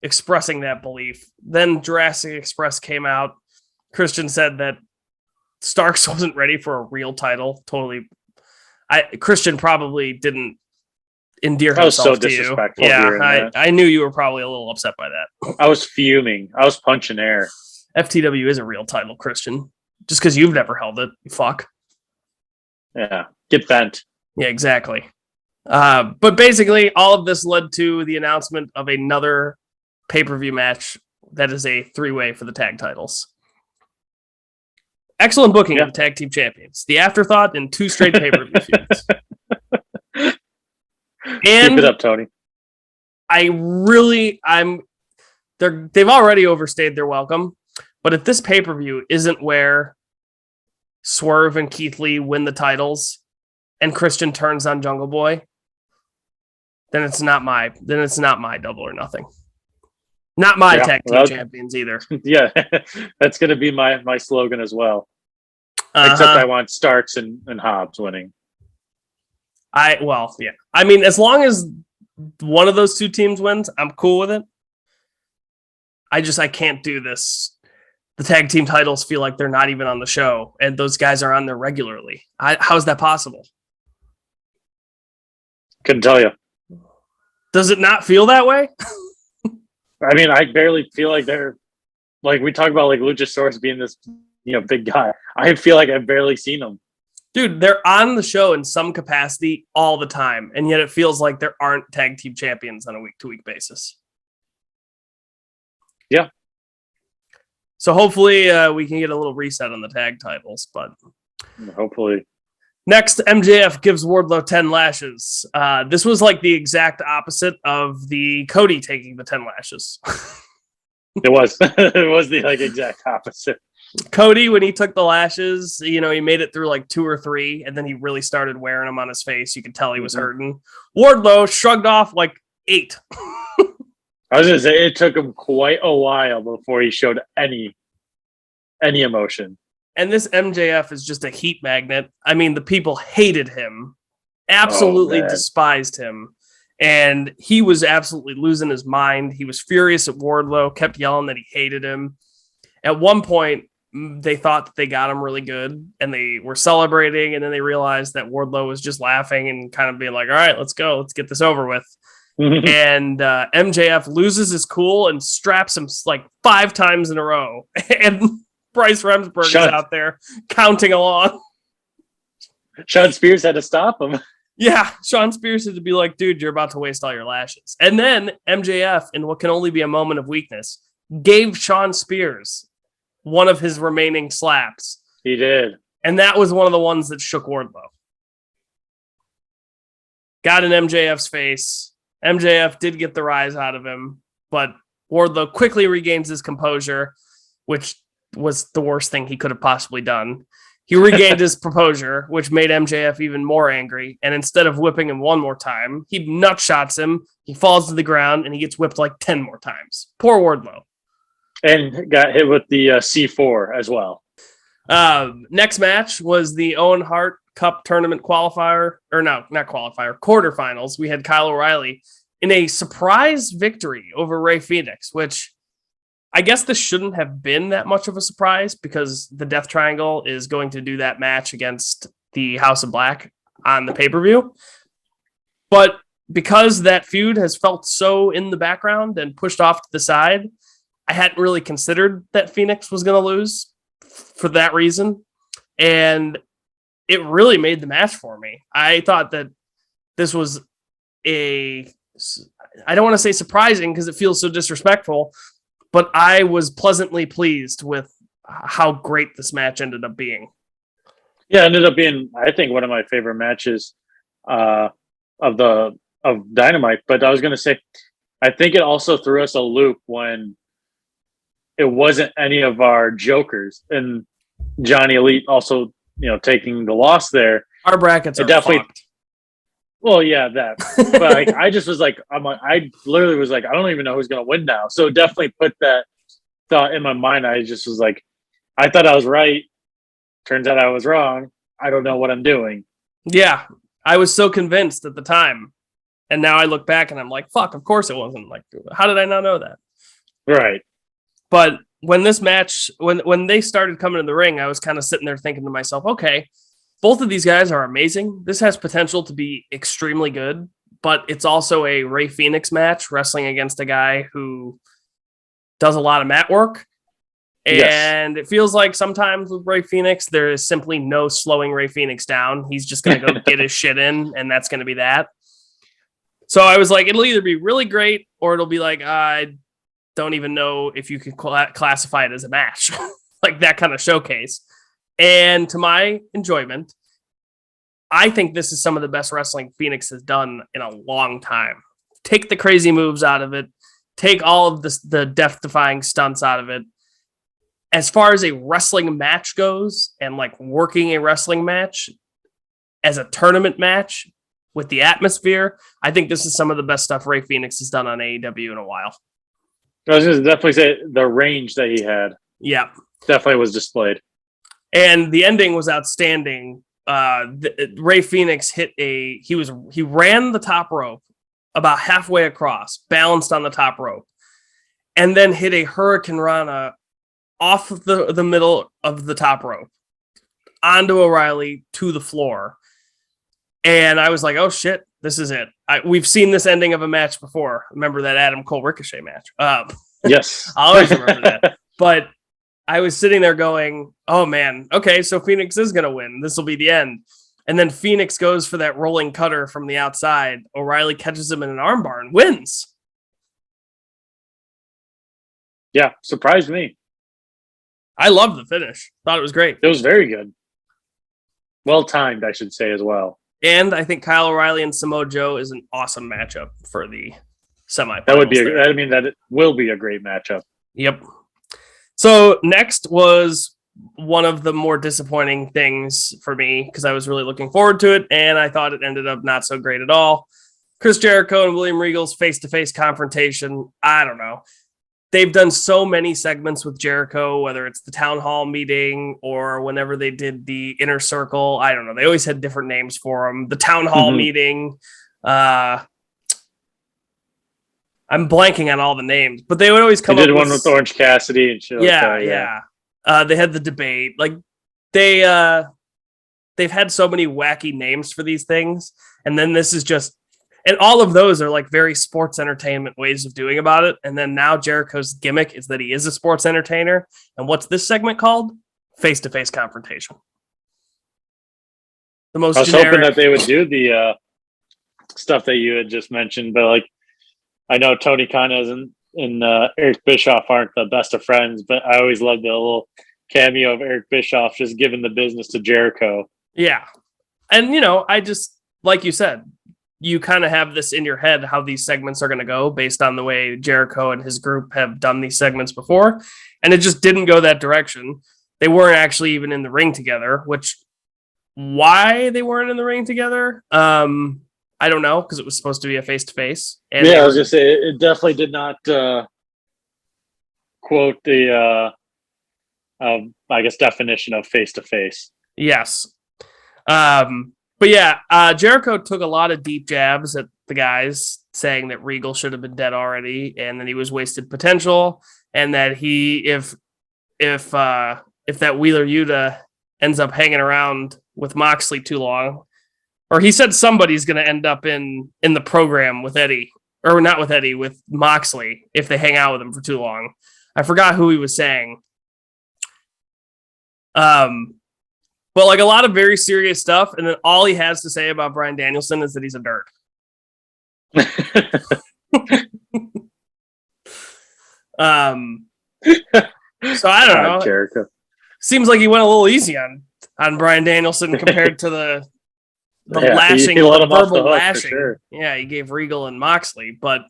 expressing that belief. Then Jurassic Express came out. Christian said that Starks wasn't ready for a real title. Totally. Christian probably didn't endear himself to you. Yeah, I knew you were probably a little upset by that. I was fuming. I was punching air. FTW is a real title, Christian. Just because you've never held it, you fuck. Yeah, get bent. Yeah, exactly. But basically, all of this led to the announcement of another pay-per-view match that is a 3-way for the tag titles. Excellent booking of the tag team champions. The afterthought in 2 straight pay-per-view feuds. Keep it up, Tony. They've already overstayed their welcome, but if this pay-per-view isn't where Swerve and Keith Lee win the titles and Christian turns on Jungle Boy, then it's not my Double or Nothing. Not my tag team champions either. Yeah, that's going to be my slogan as well. Except I want Starks and Hobbs winning. I mean, as long as one of those 2 teams wins, I'm cool with it. I can't do this. The tag team titles feel like they're not even on the show, and those guys are on there regularly. How is that possible? Couldn't tell you. Does it not feel that way? I mean, I barely feel like they're like, we talk about like Luchasaurus being this, big guy. I feel like I've barely seen them. Dude, they're on the show in some capacity all the time, and yet it feels like there aren't tag team champions on a week-to-week basis. Yeah. So hopefully we can get a little reset on the tag titles, but hopefully. Next, MJF gives Wardlow 10 lashes. This was like the exact opposite of the Cody taking the 10 lashes. It was. It was the exact opposite. Cody, when he took the lashes, he made it through like 2 or 3, and then he really started wearing them on his face. You could tell he was hurting. Wardlow shrugged off like 8. I was going to say, it took him quite a while before he showed any emotion. And this MJF is just a heat magnet. I mean, the people hated him, absolutely despised him. And he was absolutely losing his mind. He was furious at Wardlow, kept yelling that he hated him. At one point, they thought that they got him really good, and they were celebrating, and then they realized that Wardlow was just laughing and kind of being like, all right, let's go. Let's get this over with. And MJF loses his cool and straps him like 5 times in a row. And Bryce Remsburg is out there counting along. Sean Spears had to stop him. Yeah, Sean Spears had to be like, dude, you're about to waste all your lashes. And then MJF, in what can only be a moment of weakness, gave Sean Spears one of his remaining slaps. He did. And that was one of the ones that shook Wardlow. Got in MJF's face. MJF did get the rise out of him, but Wardlow quickly regains his composure, which was the worst thing he could have possibly done. He regained his composure, which made MJF even more angry. And instead of whipping him one more time, he nut shots him. He falls to the ground and he gets whipped like 10 more times. Poor Wardlow. And got hit with the C4 as well. Next match was the Owen Hart Cup tournament qualifier, or no, not qualifier, quarterfinals. We had Kyle O'Reilly in a surprise victory over Ray Phoenix, which I guess this shouldn't have been that much of a surprise because the Death Triangle is going to do that match against the House of Black on the pay-per-view. But because that feud has felt so in the background and pushed off to the side, I hadn't really considered that Phoenix was going to lose for that reason. And it really made the match for me. I thought that this was I don't want to say surprising because it feels so disrespectful, but I was pleasantly pleased with how great this match ended up being. Yeah, it ended up being, I think, one of my favorite matches of Dynamite. But I was going to say, I think it also threw us a loop when it wasn't any of our jokers, and Johnny Elite also, taking the loss there. Our brackets are definitely fucked. Well, yeah, that. But I just was like, I literally was like, I don't even know who's going to win now. So definitely put that thought in my mind. I just was like, I thought I was right. Turns out I was wrong. I don't know what I'm doing. Yeah, I was so convinced at the time. And now I look back and I'm like, fuck, of course it wasn't. Like, how did I not know that? Right. But when this match, when they started coming in the ring, I was kind of sitting there thinking to myself, okay, both of these guys are amazing. This has potential to be extremely good, but it's also a Ray Phoenix match wrestling against a guy who does a lot of mat work. And It feels like sometimes with Ray Phoenix, there is simply no slowing Ray Phoenix down. He's just going to go get his shit in, and that's going to be that. So I was like, it'll either be really great or it'll be like, don't even know if you could classify it as a match, like that kind of showcase. And to my enjoyment, I think this is some of the best wrestling Phoenix has done in a long time. Take the crazy moves out of it. Take all of the death-defying stunts out of it. As far as a wrestling match goes, and like working a wrestling match as a tournament match with the atmosphere, I think this is some of the best stuff Ray Phoenix has done on AEW in a while. I was going to definitely say the range that he had. Yeah. Definitely was displayed. And the ending was outstanding. Ray Phoenix he ran the top rope about halfway across, balanced on the top rope, and then hit a Hurricane Rana off the middle of the top rope onto O'Reilly to the floor. And I was like, oh shit, this is it. We've seen this ending of a match before. Remember that Adam Cole Ricochet match? Yes. I always remember that. But I was sitting there going, oh man, okay, so Phoenix is going to win. This will be the end. And then Phoenix goes for that rolling cutter from the outside. O'Reilly catches him in an armbar and wins. Yeah, surprised me. I loved the finish. Thought it was great. It was very good. Well timed, I should say, as well. And I think Kyle O'Reilly and Samoa Joe is an awesome matchup for the semifinals. That will be a great matchup. Yep. So next was one of the more disappointing things for me because I was really looking forward to it, and I thought it ended up not so great at all. Chris Jericho and William Regal's face-to-face confrontation. I don't know. They've done so many segments with Jericho, whether it's the town hall meeting or whenever they did the inner circle. I don't know. They always had different names for them. The town hall meeting. I'm blanking on all the names, but they would always come up with one with Orange Cassidy and shit. Yeah. They had the debate. Like they've had so many wacky names for these things, and then this is just. And all of those are like very sports entertainment ways of doing about it. And then now Jericho's gimmick is that he is a sports entertainer. And what's this segment called? Face-to-face confrontation. The most I was generic. hoping that they would do the stuff that you had just mentioned, but like I know Tony Khan and Eric Bischoff aren't the best of friends, but I always loved the little cameo of Eric Bischoff just giving the business to Jericho. Yeah. And, I just, like you said, you kind of have this in your head how these segments are going to go based on the way Jericho and his group have done these segments before. And it just didn't go that direction. They weren't actually even in the ring together, why they weren't in the ring together? I don't know, because it was supposed to be a face-to-face. Yeah, I was going to say, it definitely did not quote the, definition of face-to-face. Yes. But yeah, Jericho took a lot of deep jabs at the guys, saying that Regal should have been dead already, and that he was wasted potential, and that if that Wheeler Yuta ends up hanging around with Moxley too long, or he said somebody's going to end up in the program with Eddie, or not with Eddie, with Moxley if they hang out with him for too long. I forgot who he was saying. But like a lot of very serious stuff, and then all he has to say about Bryan Danielson is that he's a dirt. So I don't know. Jericho. Seems like he went a little easy on Bryan Danielson compared to the lashing, he let him verbal off the hook, lashing. for sure. Yeah, he gave Regal and Moxley, but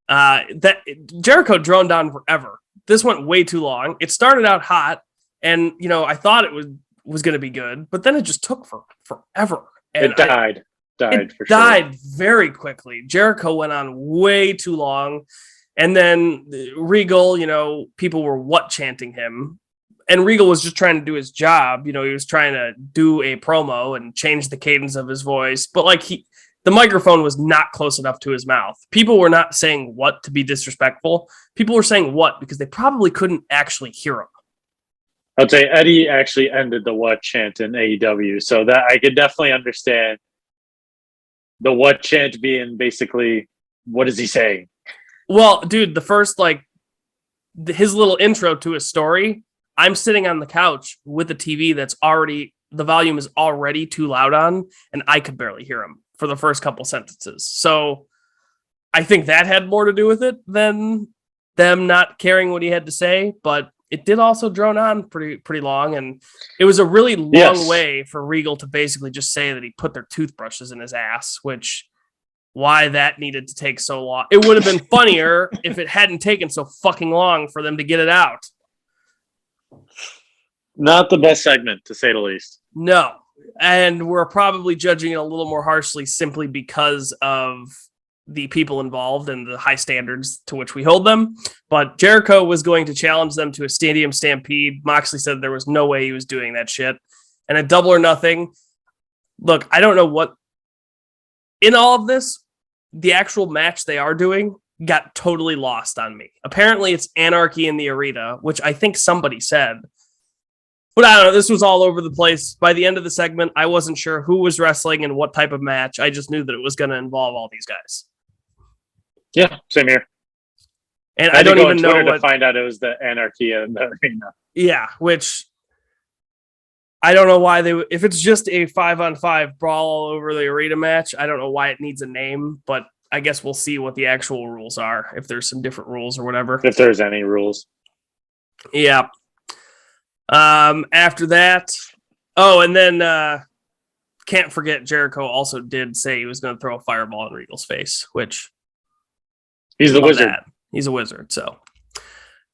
that Jericho droned on forever. This went way too long. It started out hot, and I thought it was going to be good, but then it just took forever. And it died for sure. Died very quickly. Jericho went on way too long, and then Regal, people were chanting him, and Regal was just trying to do his job. He was trying to do a promo and change the cadence of his voice, but the microphone was not close enough to his mouth. People were not saying what to be disrespectful. People were saying what because they probably couldn't actually hear him. I'd say Eddie actually ended the what chant in AEW, so that I could definitely understand the what chant being basically, what is he saying? Well, dude, the first, his little intro to his story, I'm sitting on the couch with a TV that's the volume is already too loud on, and I could barely hear him for the first couple sentences. So I think that had more to do with it than them not caring what he had to say, but it did also drone on pretty long, and it was a really long way for Regal to basically just say that he put their toothbrushes in his ass, which why that needed to take so long. It would have been funnier if it hadn't taken so fucking long for them to get it out. Not the best segment, to say the least. No. And we're probably judging it a little more harshly simply because of the people involved and the high standards to which we hold them. But Jericho was going to challenge them to a stadium stampede. Moxley said there was no way he was doing that shit. And a Double or Nothing. Look, I don't know what... In all of this, the actual match they are doing got totally lost on me. Apparently, it's Anarchy in the Arena, which I think somebody said. But I don't know, this was all over the place. By the end of the segment, I wasn't sure who was wrestling and what type of match. I just knew that it was going to involve all these guys. Yeah, same here. And I don't even know to find out it was the Anarchy in the Arena. Yeah, which I don't know why if it's just a 5-on-5 brawl all over the arena match, I don't know why it needs a name, but I guess we'll see what the actual rules are, if there's some different rules or whatever. If there's any rules. Yeah. After that, and then can't forget Jericho also did say he was going to throw a fireball in Regal's face, which he's the wizard. He's a wizard. So,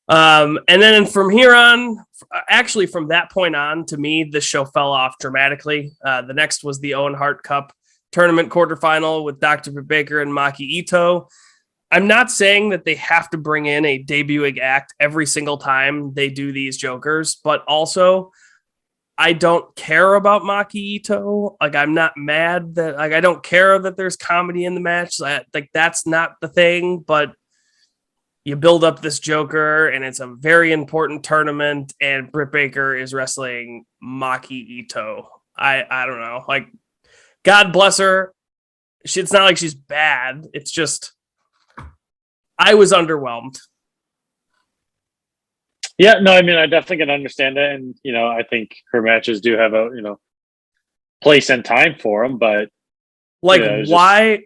and then from here on, actually from that point on, to me, the show fell off dramatically. The next was the Owen Hart Cup tournament quarterfinal with Dr. Britt Baker and Maki Ito. I'm not saying that they have to bring in a debuting act every single time they do these jokers, but also I don't care about Maki Ito. Like, I'm not mad that, like, I don't care that there's comedy in the match. Like, that's not the thing, but you build up this joker and it's a very important tournament and Britt Baker is wrestling Maki Ito. I don't know. Like, God bless her. It's not like she's bad. It's just, I was underwhelmed. Yeah, no, I mean, I definitely can understand that. And, I think her matches do have a, place and time for them. But like, why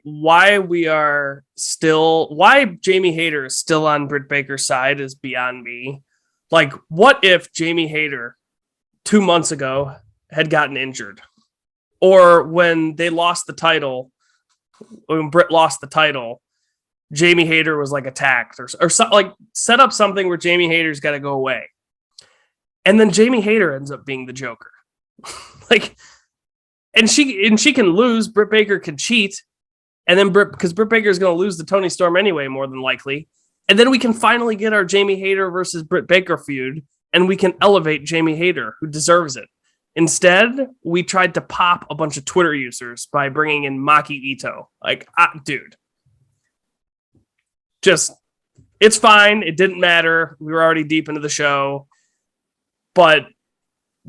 Jamie Hayter is still on Britt Baker's side is beyond me. Like, what if Jamie Hayter 2 months ago had gotten injured? Or when they lost the title, when Britt lost the title, Jamie Hayter was like attacked or like set up something where Jamie Hayter's got to go away. And then Jamie Hayter ends up being the Joker. Like, and she can lose. Britt Baker can cheat. And then because Britt Baker is going to lose to Toni Storm anyway, more than likely. And then we can finally get our Jamie Hayter versus Britt Baker feud. And we can elevate Jamie Hayter, who deserves it. Instead, we tried to pop a bunch of Twitter users by bringing in Maki Ito. Like, dude. Just, it's fine. It didn't matter. We were already deep into the show. But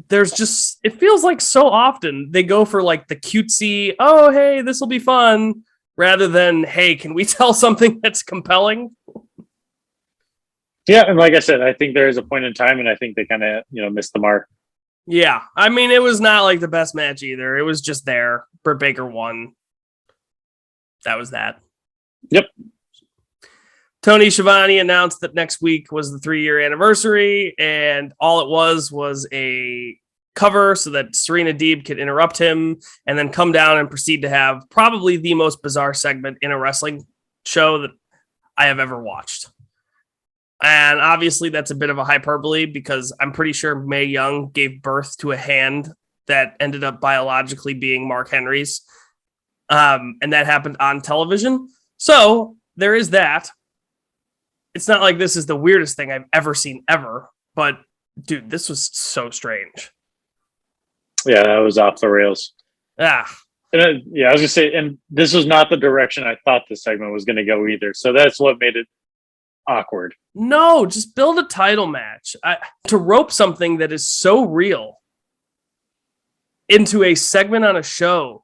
there's just, it feels like so often they go for like the cutesy, oh, hey, this will be fun, rather than, hey, can we tell something that's compelling? Yeah, and like I said, I think there is a point in time, and I think they kind of, missed the mark. Yeah, I mean, it was not like the best match either. It was just there. Britt Baker won. That was that. Yep. Tony Schiavone announced that next week was the 3-year anniversary, and all it was a cover so that Serena Deeb could interrupt him and then come down and proceed to have probably the most bizarre segment in a wrestling show that I have ever watched. And obviously that's a bit of a hyperbole because I'm pretty sure Mae Young gave birth to a hand that ended up biologically being Mark Henry's. And that happened on television. So there is that. It's not like this is the weirdest thing I've ever seen ever, but dude, this was so strange. Yeah, that was off the rails. Ah. And I was gonna say, and this was not the direction I thought the segment was going to go either. So that's what made it awkward. No, just build a title match. To rope something that is so real into a segment on a show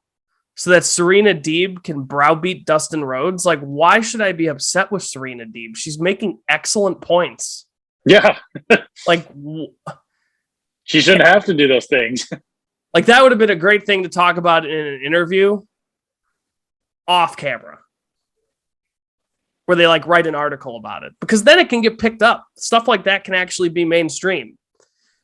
so that Serena Deeb can browbeat Dustin Rhodes. Like, why should I be upset with Serena Deeb? She's making excellent points. Yeah. Like, she shouldn't have to do those things. Like, that would have been a great thing to talk about in an interview off camera. where they like write an article about it, because then it can get picked up. Stuff like that can actually be mainstream.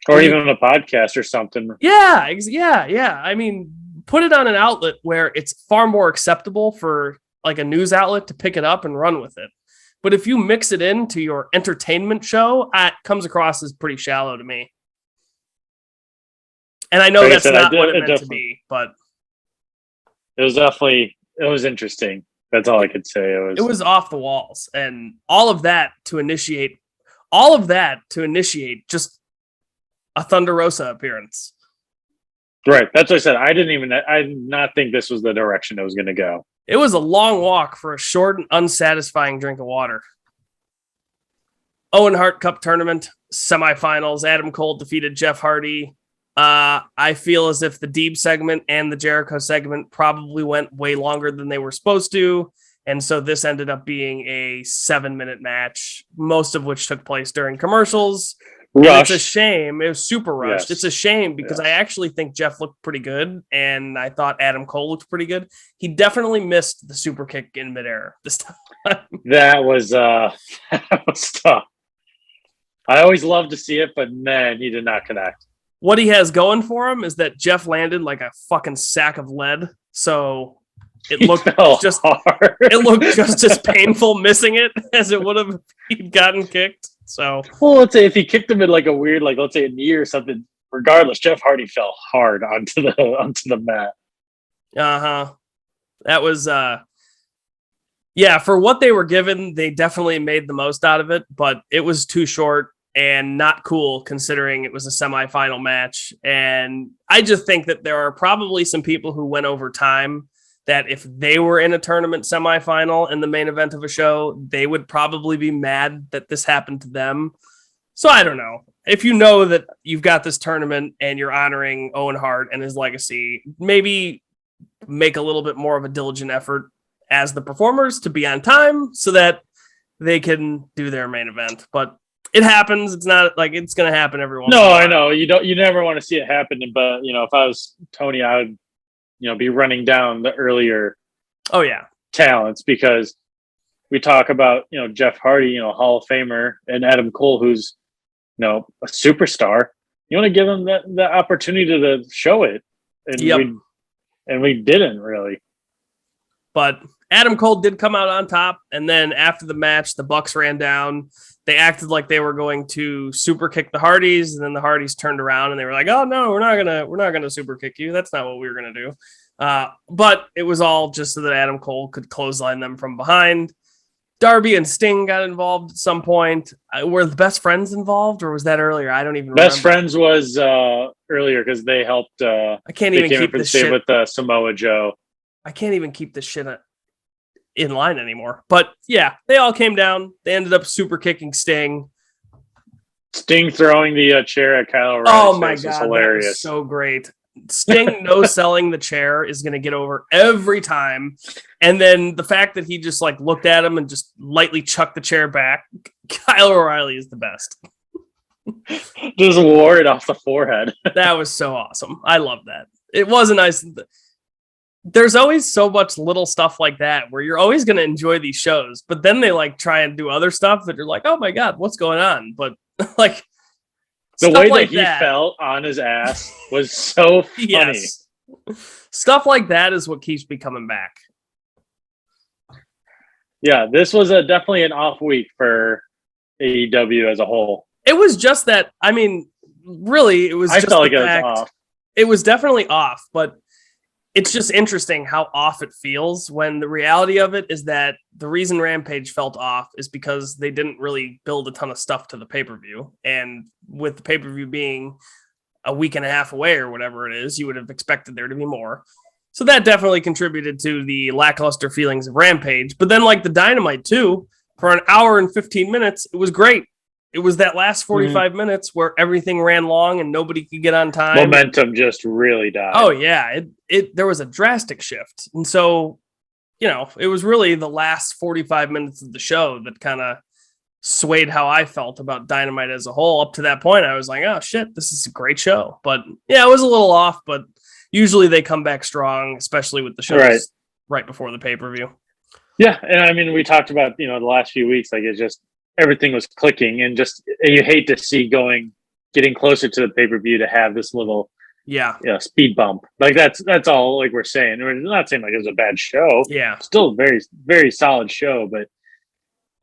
Or even a podcast or something. Yeah. I mean, put it on an outlet where it's far more acceptable for like a news outlet to pick it up and run with it. But if you mix it into your entertainment show, it comes across as pretty shallow to me. And I know like that's not what it meant to be, but it was interesting. That's all I could say. It was off the walls, and all of that to initiate just a Thunder Rosa appearance. Right. That's what I said. I did not think this was the direction it was going to go. It was a long walk for a short and unsatisfying drink of water. Owen Hart Cup Tournament, semifinals. Adam Cole defeated Jeff Hardy. I feel as if the Deeb segment and the Jericho segment probably went way longer than they were supposed to. And so this ended up being a 7-minute match, most of which took place during commercials. It's a shame. It was super rushed. Yes. It's a shame because I actually think Jeff looked pretty good, and I thought Adam Cole looked pretty good. He definitely missed the super kick in midair this time. That was tough. I always love to see it, but man, he did not connect. What he has going for him is that Jeff landed like a fucking sack of lead. So it looked just hard. It looked just as painful missing it as it would have if he'd gotten kicked. So, well, let's say if he kicked him in like a weird, like let's say a knee or something. Regardless, Jeff Hardy fell hard onto the mat. That was for what they were given, they definitely made the most out of it, but it was too short and not cool considering it was a semifinal match. And I just think that there are probably some people who went over time that if they were in a tournament semifinal in the main event of a show, they would probably be mad that this happened to them. So I don't know. If you know that you've got this tournament and you're honoring Owen Hart and his legacy, maybe make a little bit more of a diligent effort as the performers to be on time so that they can do their main event. But it happens. It's not like it's going to happen every once in a while. No, I know. You never want to see it happen. But, if I was Tony, I would, be running down the earlier talents, because we talk about, Jeff Hardy, Hall of Famer, and Adam Cole, who's, a superstar. You want to give him the opportunity to show it. And we didn't really. But Adam Cole did come out on top. And then after the match, the Bucks ran down. They acted like they were going to super kick the Hardys, and then the Hardys turned around and they were like, "Oh no, we're not gonna super kick you. That's not what we were gonna do." But it was all just so that Adam Cole could clothesline them from behind. Darby and Sting got involved at some point. Were the Best Friends involved, or was that earlier? I don't even remember. Best Friends was earlier because they helped. I can't even keep this shit with Samoa Joe. I can't even keep this shit in line anymore. But yeah, they all came down. They ended up super kicking Sting. Sting throwing the chair at Kyle O'Reilly. Oh my god, hilarious! That was so great. Sting no-selling the chair is going to get over every time. And then the fact that he just like looked at him and just lightly chucked the chair back. Kyle O'Reilly is the best. Just wore it off the forehead. That was so awesome. I love that. It was a nice... There's always so much little stuff like that where you're always going to enjoy these shows, but then they like try and do other stuff that you're like, oh my God, what's going on? But like... The way like that he fell on his ass was so funny. Yes. Stuff like that is what keeps me coming back. Yeah, this was definitely an off week for AEW as a whole. It was just that, I mean, really, it was just felt like it was off. It was definitely off, but it's just interesting how off it feels when the reality of it is that the reason Rampage felt off is because they didn't really build a ton of stuff to the pay-per-view. And with the pay-per-view being a week and a half away or whatever it is, you would have expected there to be more. So that definitely contributed to the lackluster feelings of Rampage. But then like the Dynamite too, for an hour and 15 minutes, it was great. It was that last 45 minutes where everything ran long and nobody could get on time. Momentum just really died. Oh yeah. There was a drastic shift. And so, it was really the last 45 minutes of the show that kind of swayed how I felt about Dynamite as a whole. Up to that point, I was like, oh shit, this is a great show. But yeah, it was a little off, but usually they come back strong, especially with the shows right before the pay-per-view. Yeah, and I mean, we talked about the last few weeks, like it's just everything was clicking, and just you hate to see getting closer to the pay per view to have this little Yeah. speed bump. Like that's all. Like we're saying, we're not saying like it was a bad show. Yeah. Still a very very solid show, but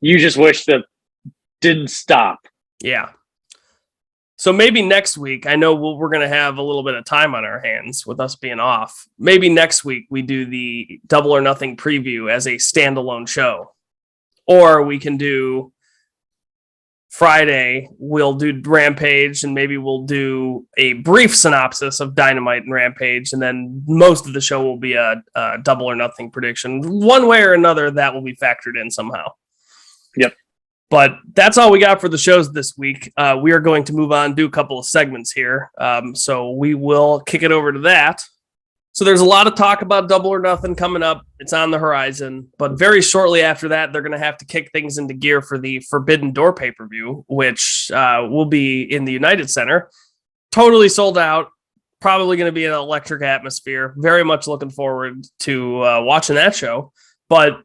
you just wish that didn't stop. Yeah. So maybe next week, I know we're going to have a little bit of time on our hands with us being off. Maybe next week we do the Double or Nothing preview as a standalone show. Or we can do Friday, we'll do Rampage, and maybe we'll do a brief synopsis of Dynamite and Rampage, and then most of the show will be a Double or Nothing prediction. One way or another, that will be factored in somehow. Yep. But that's all we got for the shows this week. We are going to move on, do a couple of segments here. So we will kick it over to that. So there's a lot of talk about Double or Nothing coming up. It's on the horizon. But very shortly after that, they're going to have to kick things into gear for the Forbidden Door pay-per-view, which will be in the United Center. Totally sold out. Probably going to be an electric atmosphere. Very much looking forward to watching that show. But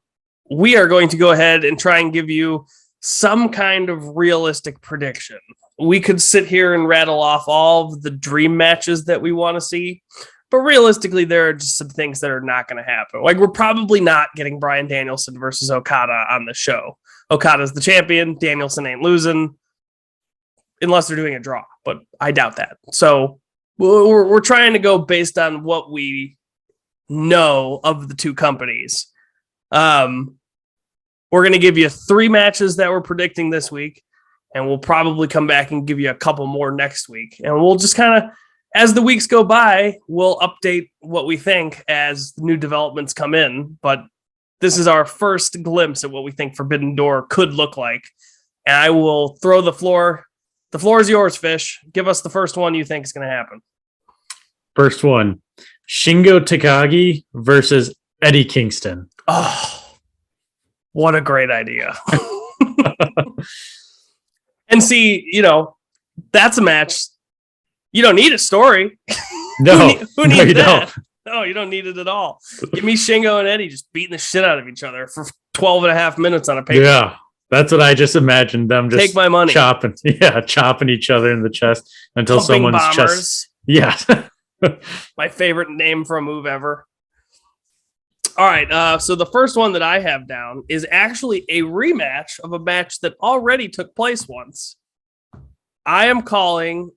we are going to go ahead and try and give you some kind of realistic prediction. We could sit here and rattle off all of the dream matches that we want to see, but realistically, there are just some things that are not going to happen. Like, we're probably not getting Bryan Danielson versus Okada on the show. Okada's the champion. Danielson ain't losing unless they're doing a draw, but I doubt that. So we're trying to go based on what we know of the two companies. We're going to give you 3 matches that we're predicting this week, and we'll probably come back and give you a couple more next week. And we'll just kind of, as the weeks go by, we'll update what we think as new developments come in. But this is our first glimpse at what we think Forbidden Door could look like. And I will throw the floor. The floor is yours, Fish. Give us the first one you think is going to happen. First one, Shingo Takagi versus Eddie Kingston. Oh, what a great idea. And see, that's a match. You don't need a story. No, who needs you that? don't. No, you don't need it at all. Give me Shingo and Eddie just beating the shit out of each other for 12 and a half minutes on a paper. Yeah, that's what I just imagined them just take my money. chopping each other in the chest until Pumping someone's bombers. chest. Yeah. My favorite name for a move ever. All right, so the first one that I have down is actually a rematch of a match that already took place once. I am calling,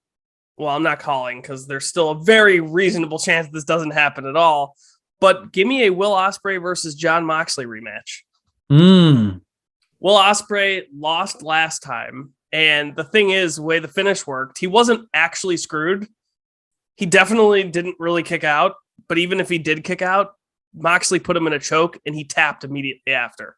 well, I'm not calling because there's still a very reasonable chance this doesn't happen at all, but give me a Will Ospreay versus Jon Moxley rematch. Will Ospreay lost last time, and the thing is, the way the finish worked, he wasn't actually screwed. He definitely didn't really kick out, but even if he did kick out, Moxley put him in a choke, and he tapped immediately after.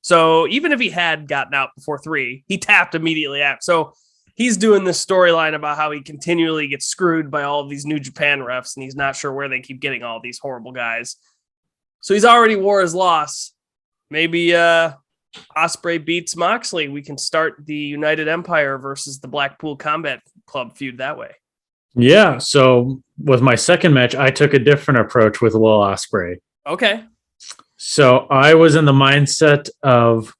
So even if he had gotten out before 3, he tapped immediately after. So he's doing this storyline about how he continually gets screwed by all of these New Japan refs, and he's not sure where they keep getting all these horrible guys. So he's already wore his loss. Maybe Ospreay beats Moxley. We can start the United Empire versus the Blackpool Combat Club feud that way. Yeah, so with my second match, I took a different approach with Will Ospreay. Okay. So I was in the mindset of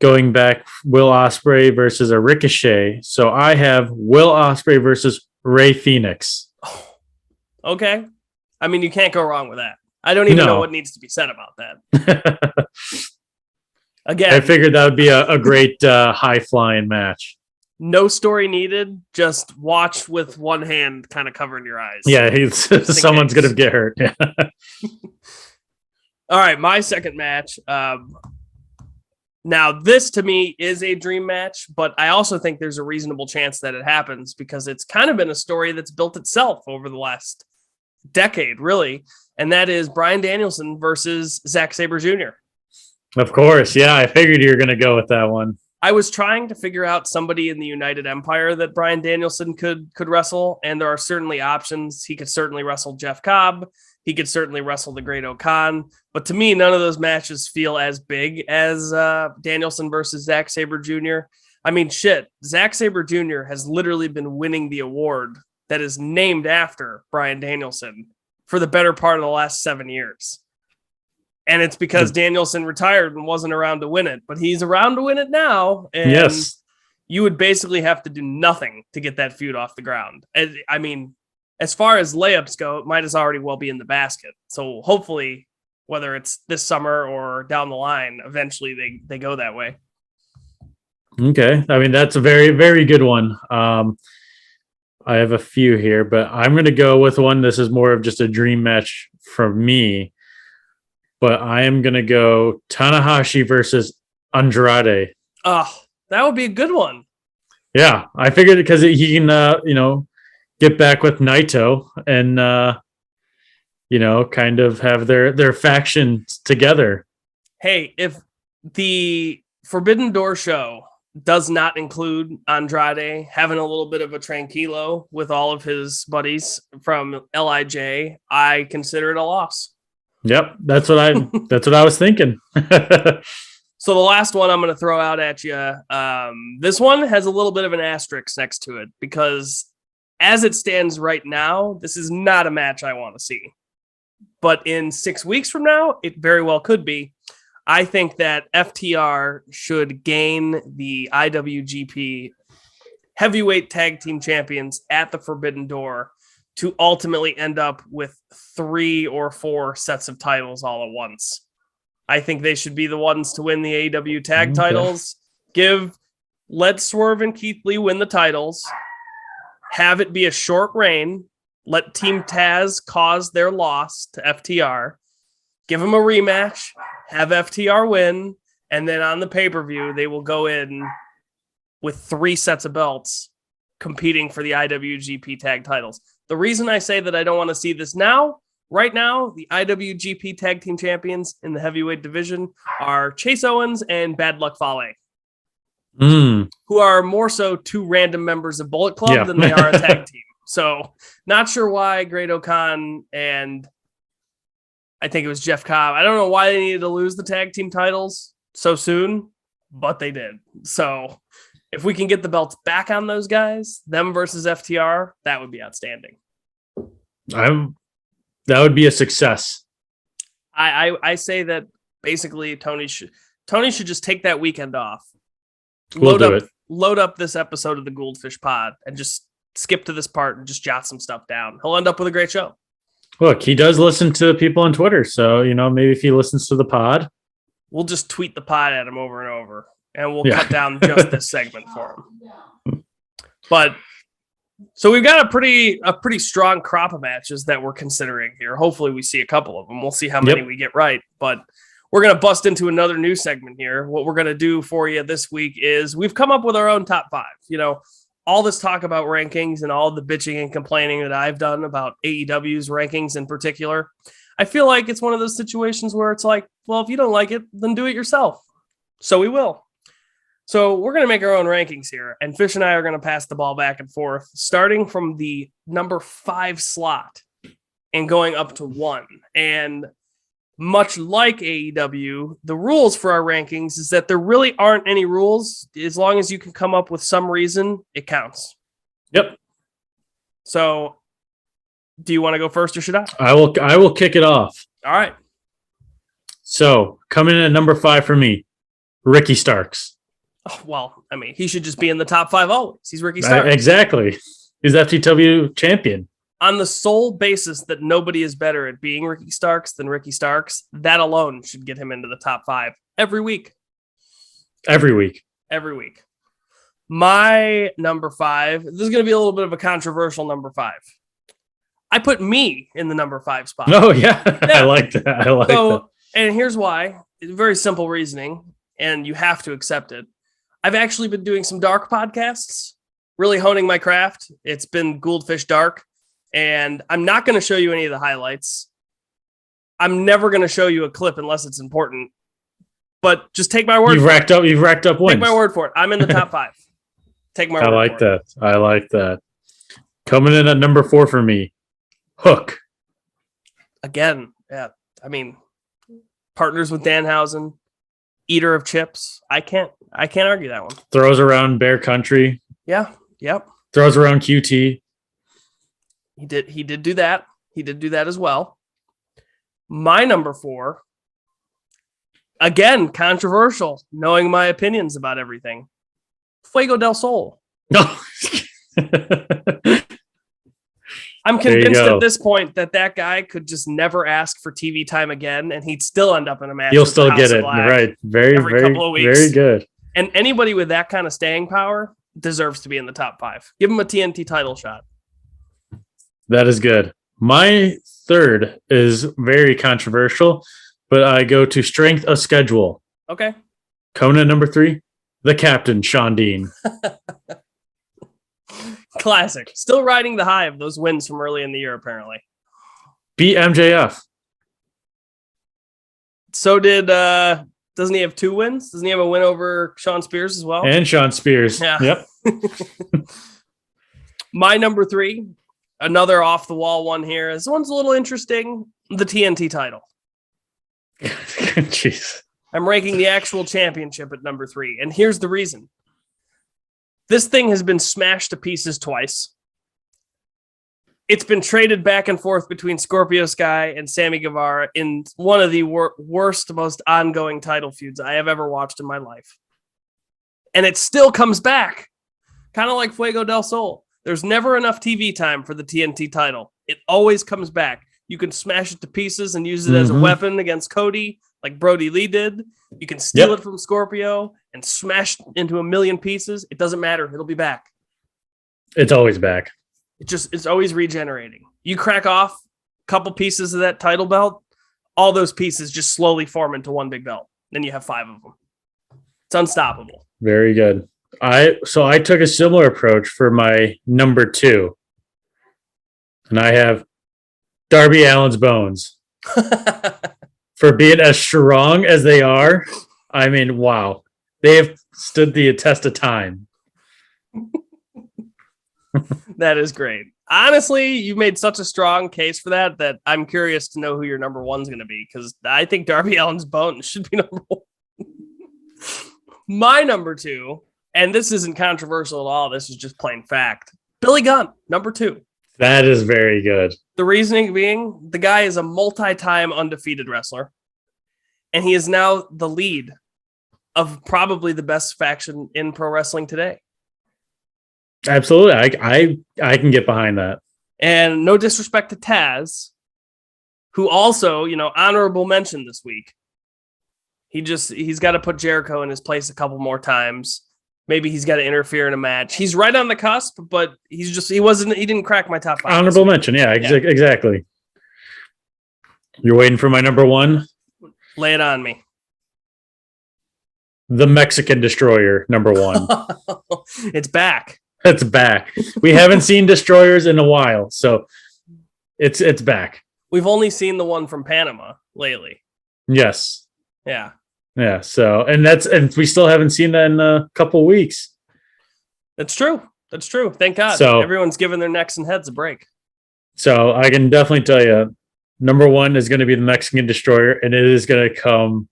going back Will Ospreay versus a Ricochet. So I have Will Ospreay versus Rey Fenix. Oh, okay. I mean, you can't go wrong with that. I don't even know what needs to be said about that. Again, I figured that would be a great high-flying match. No story needed. Just watch with one hand kind of covering your eyes. Yeah, someone's going to get hurt. Yeah. All right, my second match. Now, this to me is a dream match, but I also think there's a reasonable chance that it happens because it's kind of been a story that's built itself over the last decade, really. And that is Bryan Danielson versus Zack Sabre Jr. Of course. Yeah, I figured you were going to go with that one. I was trying to figure out somebody in the United Empire that Bryan Danielson could wrestle, and there are certainly options. He could certainly wrestle Jeff Cobb. He could certainly wrestle the Great O'Khan. But to me, none of those matches feel as big as Danielson versus Zack Sabre Jr. I mean, shit, Zack Sabre Jr. has literally been winning the award that is named after Bryan Danielson for the better part of the last 7 years. And it's because Danielson retired and wasn't around to win it, but he's around to win it now. And yes, you would basically have to do nothing to get that feud off the ground. I mean, as far as layups go, it might as already well be in the basket. So hopefully, whether it's this summer or down the line, eventually they go that way. okay. I mean, that's a very, very good one. I have a few here, but I'm going to go with one. This is more of just a dream match for me, but I am going to go Tanahashi versus Andrade. Oh, that would be a good one. Yeah, I figured because he can, get back with Naito and, kind of have their factions together. Hey, if the Forbidden Door show does not include Andrade having a little bit of a tranquilo with all of his buddies from LIJ, I consider it a loss. Yep, that's what I was thinking. So the last one I'm going to throw out at you, this one has a little bit of an asterisk next to it because as it stands right now, this is not a match I want to see. But in 6 weeks from now, it very well could be. I think that FTR should gain the IWGP Heavyweight Tag Team Champions at the Forbidden Door to ultimately end up with 3 or 4 sets of titles all at once. I think they should be the ones to win the AEW tag titles. Let Swerve and Keith Lee win the titles. Have it be a short reign. Let Team Taz cause their loss to FTR. Give them a rematch. Have FTR win. And then on the pay-per-view, they will go in with 3 sets of belts competing for the IWGP tag titles. The reason I say that I don't want to see this now, right now, the IWGP tag team champions in the heavyweight division are Chase Owens and Bad Luck Fale. Who are more so 2 random members of Bullet Club than they are a tag team. So not sure why Great O'Khan and I think it was Jeff Cobb. I don't know why they needed to lose the tag team titles so soon, but they did. So if we can get the belts back on those guys, them versus FTR, that would be outstanding. That would be a success. I say that basically Tony should just take that weekend off. Load up this episode of the Gould-Fish Pod and just skip to this part and just jot some stuff down. He'll end up with a great show. Look, he does listen to people on Twitter, so maybe if he listens to the pod, we'll just tweet the pod at him over and over, and we'll cut down just this segment for him. But so we've got a pretty strong crop of matches that we're considering here. Hopefully, we see a couple of them. We'll see how many we get right, but. We're going to bust into another new segment here. What we're going to do for you this week is we've come up with our own top 5. All this talk about rankings and all the bitching and complaining that I've done about AEW's rankings in particular. I feel like it's one of those situations where it's like, well, if you don't like it, then do it yourself. So we will. So we're going to make our own rankings here. And Fish and I are going to pass the ball back and forth, starting from the number 5 slot and going up to 1. And much like AEW, the rules for our rankings is that there really aren't any rules. As long as you can come up with some reason, it counts. Yep. So, do you want to go first or should I? I will kick it off. All right. So, coming in at number 5 for me, Ricky Starks. Oh, well, I mean, he should just be in the top 5 always. He's Ricky Starks. Exactly. He's FTW champion. On the sole basis that nobody is better at being Ricky Starks than Ricky Starks, that alone should get him into the top 5 every week. Every week. My number 5, this is going to be a little bit of a controversial number 5. I put me in the number 5 spot. Oh, yeah. I like that. That. And here's why. It's very simple reasoning, and you have to accept it. I've actually been doing some dark podcasts, really honing my craft. It's been Gould-Fish Dark. And I'm not going to show you any of the highlights. I'm never going to show you a clip unless it's important. But just take my word. You've racked up wins. Take my word for it. I'm in the top 5. Take my word. I like that. Coming in at number 4 for me, Hook. Again, yeah. I mean, partners with Danhausen, eater of chips. I can't argue that one. Throws around Bear Country. Yeah. Yep. Throws around QT. He did do that. He did do that as well. My number 4 Again, controversial, knowing my opinions about everything. Fuego del Sol. No. I'm convinced at this point that guy could just never ask for TV time again, and he'd still end up in a match. You'll still get it. Right. Very couple of weeks. Very good. And anybody with that kind of staying power deserves to be in the top 5. Give him a TNT title shot. That is good. My third is very controversial, but I go to strength of schedule. Okay. Kona number 3, the captain, Sean Dean. Classic. Still riding the high of those wins from early in the year, apparently. Beat MJF. So did, doesn't he have 2 wins? Doesn't he have a win over Sean Spears as well? And Sean Spears. Yeah. Yep. My number 3, another off the wall one here. This one's a little interesting. The TNT title. Jeez. I'm ranking the actual championship at number 3. And here's the reason. This thing has been smashed to pieces twice. It's been traded back and forth between Scorpio Sky and Sammy Guevara in one of the worst, most ongoing title feuds I have ever watched in my life. And it still comes back. Kind of like Fuego del Sol. There's never enough TV time for the TNT title. It always comes back. You can smash it to pieces and use it as a weapon against Cody, like Brody Lee did. You can steal it from Scorpio and smash it into a million pieces. It doesn't matter. It'll be back. It's always back. It's always regenerating. You crack off a couple pieces of that title belt, all those pieces just slowly form into one big belt. Then you have 5 of them. It's unstoppable. Very good. I took a similar approach for my number 2. And I have Darby Allin's bones. For being as strong as they are, I mean, wow. They have stood the test of time. That is great. Honestly, you made such a strong case for that I'm curious to know who your number 1's going to be, because I think Darby Allin's bones should be number 1. My number 2, and this isn't controversial at all, this is just plain fact. Billy Gunn, number 2. That is very good. The reasoning being, the guy is a multi-time undefeated wrestler, and he is now the lead of probably the best faction in pro wrestling today. Absolutely. I can get behind that. And no disrespect to Taz, who also, honorable mention this week. He's got to put Jericho in his place a couple more times. Maybe he's got to interfere in a match. He's right on the cusp, but he didn't crack my top 5. Honorable mention. Yeah, exactly. You're waiting for my number 1? Lay it on me. The Mexican Destroyer, number 1. It's back. It's back. We haven't seen Destroyers in a while, so it's back. We've only seen the one from Panama lately. Yes. Yeah. Yeah. So, and we still haven't seen that in a couple weeks. That's true. Thank God. So everyone's giving their necks and heads a break. So I can definitely tell you, number 1 is going to be the Mexican Destroyer, and it is going to come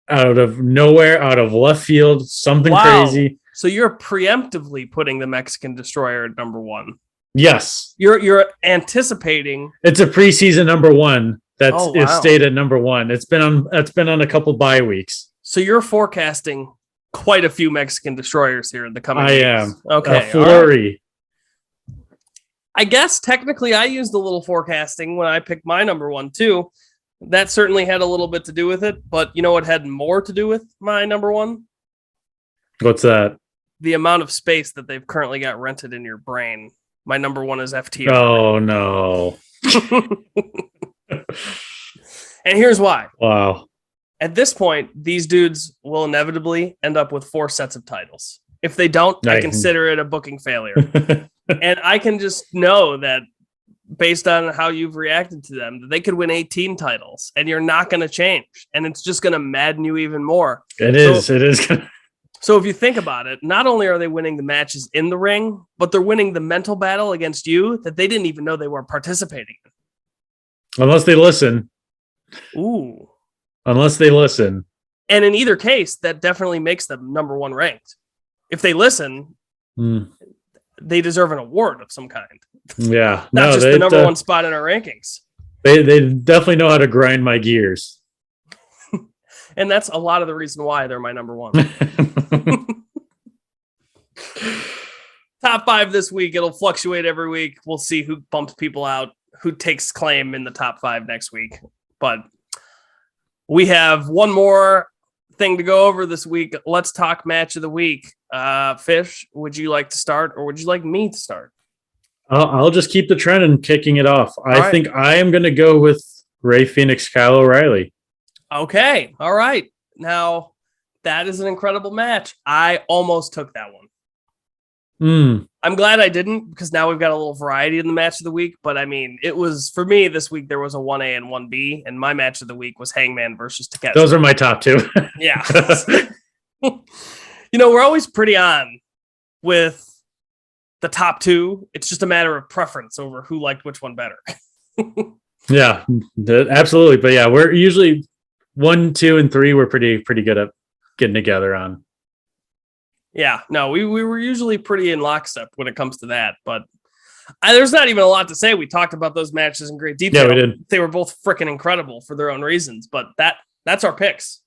out of nowhere, out of left field, something crazy. So you're preemptively putting the Mexican Destroyer at number 1. Yes. You're anticipating. It's a preseason number 1 it's stayed at number 1. It's been on a couple bye weeks. So you're forecasting quite a few Mexican Destroyers here in the coming weeks. Am. Okay. A flurry. Right. I guess technically I used a little forecasting when I picked my number 1 too. That certainly had a little bit to do with it, but you know what had more to do with my number 1? What's that? The amount of space that they've currently got rented in your brain. My number 1 is FTR. Oh, no. And here's why. Wow. At this point, these dudes will inevitably end up with 4 sets of titles. If they don't, I consider it a booking failure. And I can just know that based on how you've reacted to them, that they could win 18 titles and you're not going to change. And it's just going to madden you even more. It is. So if you think about it, not only are they winning the matches in the ring, but they're winning the mental battle against you that they didn't even know they were participating in. Unless they listen. Ooh. Unless they listen. And in either case, that definitely makes them number 1 ranked. If they listen, they deserve an award of some kind. Yeah. Not just the number 1 spot in our rankings. They definitely know how to grind my gears. And that's a lot of the reason why they're my number one. Top 5 this week. It'll fluctuate every week. We'll see who bumps people out, who takes claim in the top 5 next week. But we have one more thing to go over this week. Let's talk match of the week. Fish, would you like to start or would you like me to start? I'll just keep the trend and kicking it off. I think I am going to go with Ray Phoenix, Kyle O'Reilly. Okay. All right. Now, that is an incredible match. I almost took that one. I'm glad I didn't because now we've got a little variety in the match of the week. But I mean, it was for me this week. There was a 1A and 1B, and my match of the week was Hangman versus Takeshita. Those are my top 2. Yeah. We're always pretty on with the top 2. It's just a matter of preference over who liked which one better. Yeah, absolutely. But yeah, we're usually 1, 2, and 3. We're pretty good at getting together on. Yeah, no, we were usually pretty in lockstep when it comes to that, but there's not even a lot to say. We talked about those matches in great detail. Yeah, we did. They were both freaking incredible for their own reasons, but that's our picks.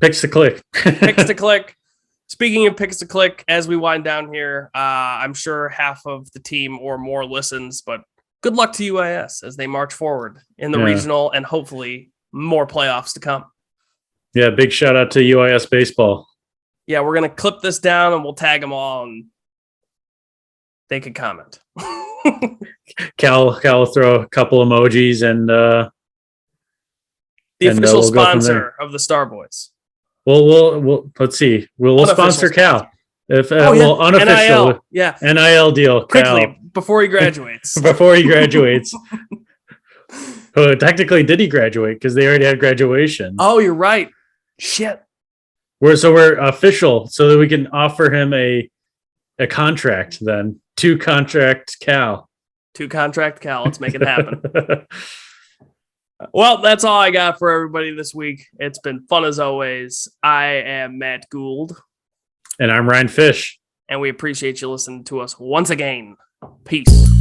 Picks to click. Picks to click. Speaking of picks to click, as we wind down here, I'm sure half of the team or more listens, but good luck to UIS as they march forward in the regional and hopefully more playoffs to come. Yeah, big shout out to UIS baseball. Yeah, we're going to clip this down and we'll tag them all and they can comment. Cal will throw a couple emojis and the official sponsor of the Starboys. We'll let's see. We'll sponsor Cal. If NIL. unofficial. Yeah. NIL deal. Quickly Cal. before he graduates. Oh, technically did he graduate because they already had graduation. Oh, you're right. Shit. We're official so that we can offer him a contract then. 2 contract Cal. 2 contract Cal. Let's make it happen. Well, that's all I got for everybody this week. It's been fun as always. I am Matt Gould. And I'm Ryan Fish. And we appreciate you listening to us once again. Peace.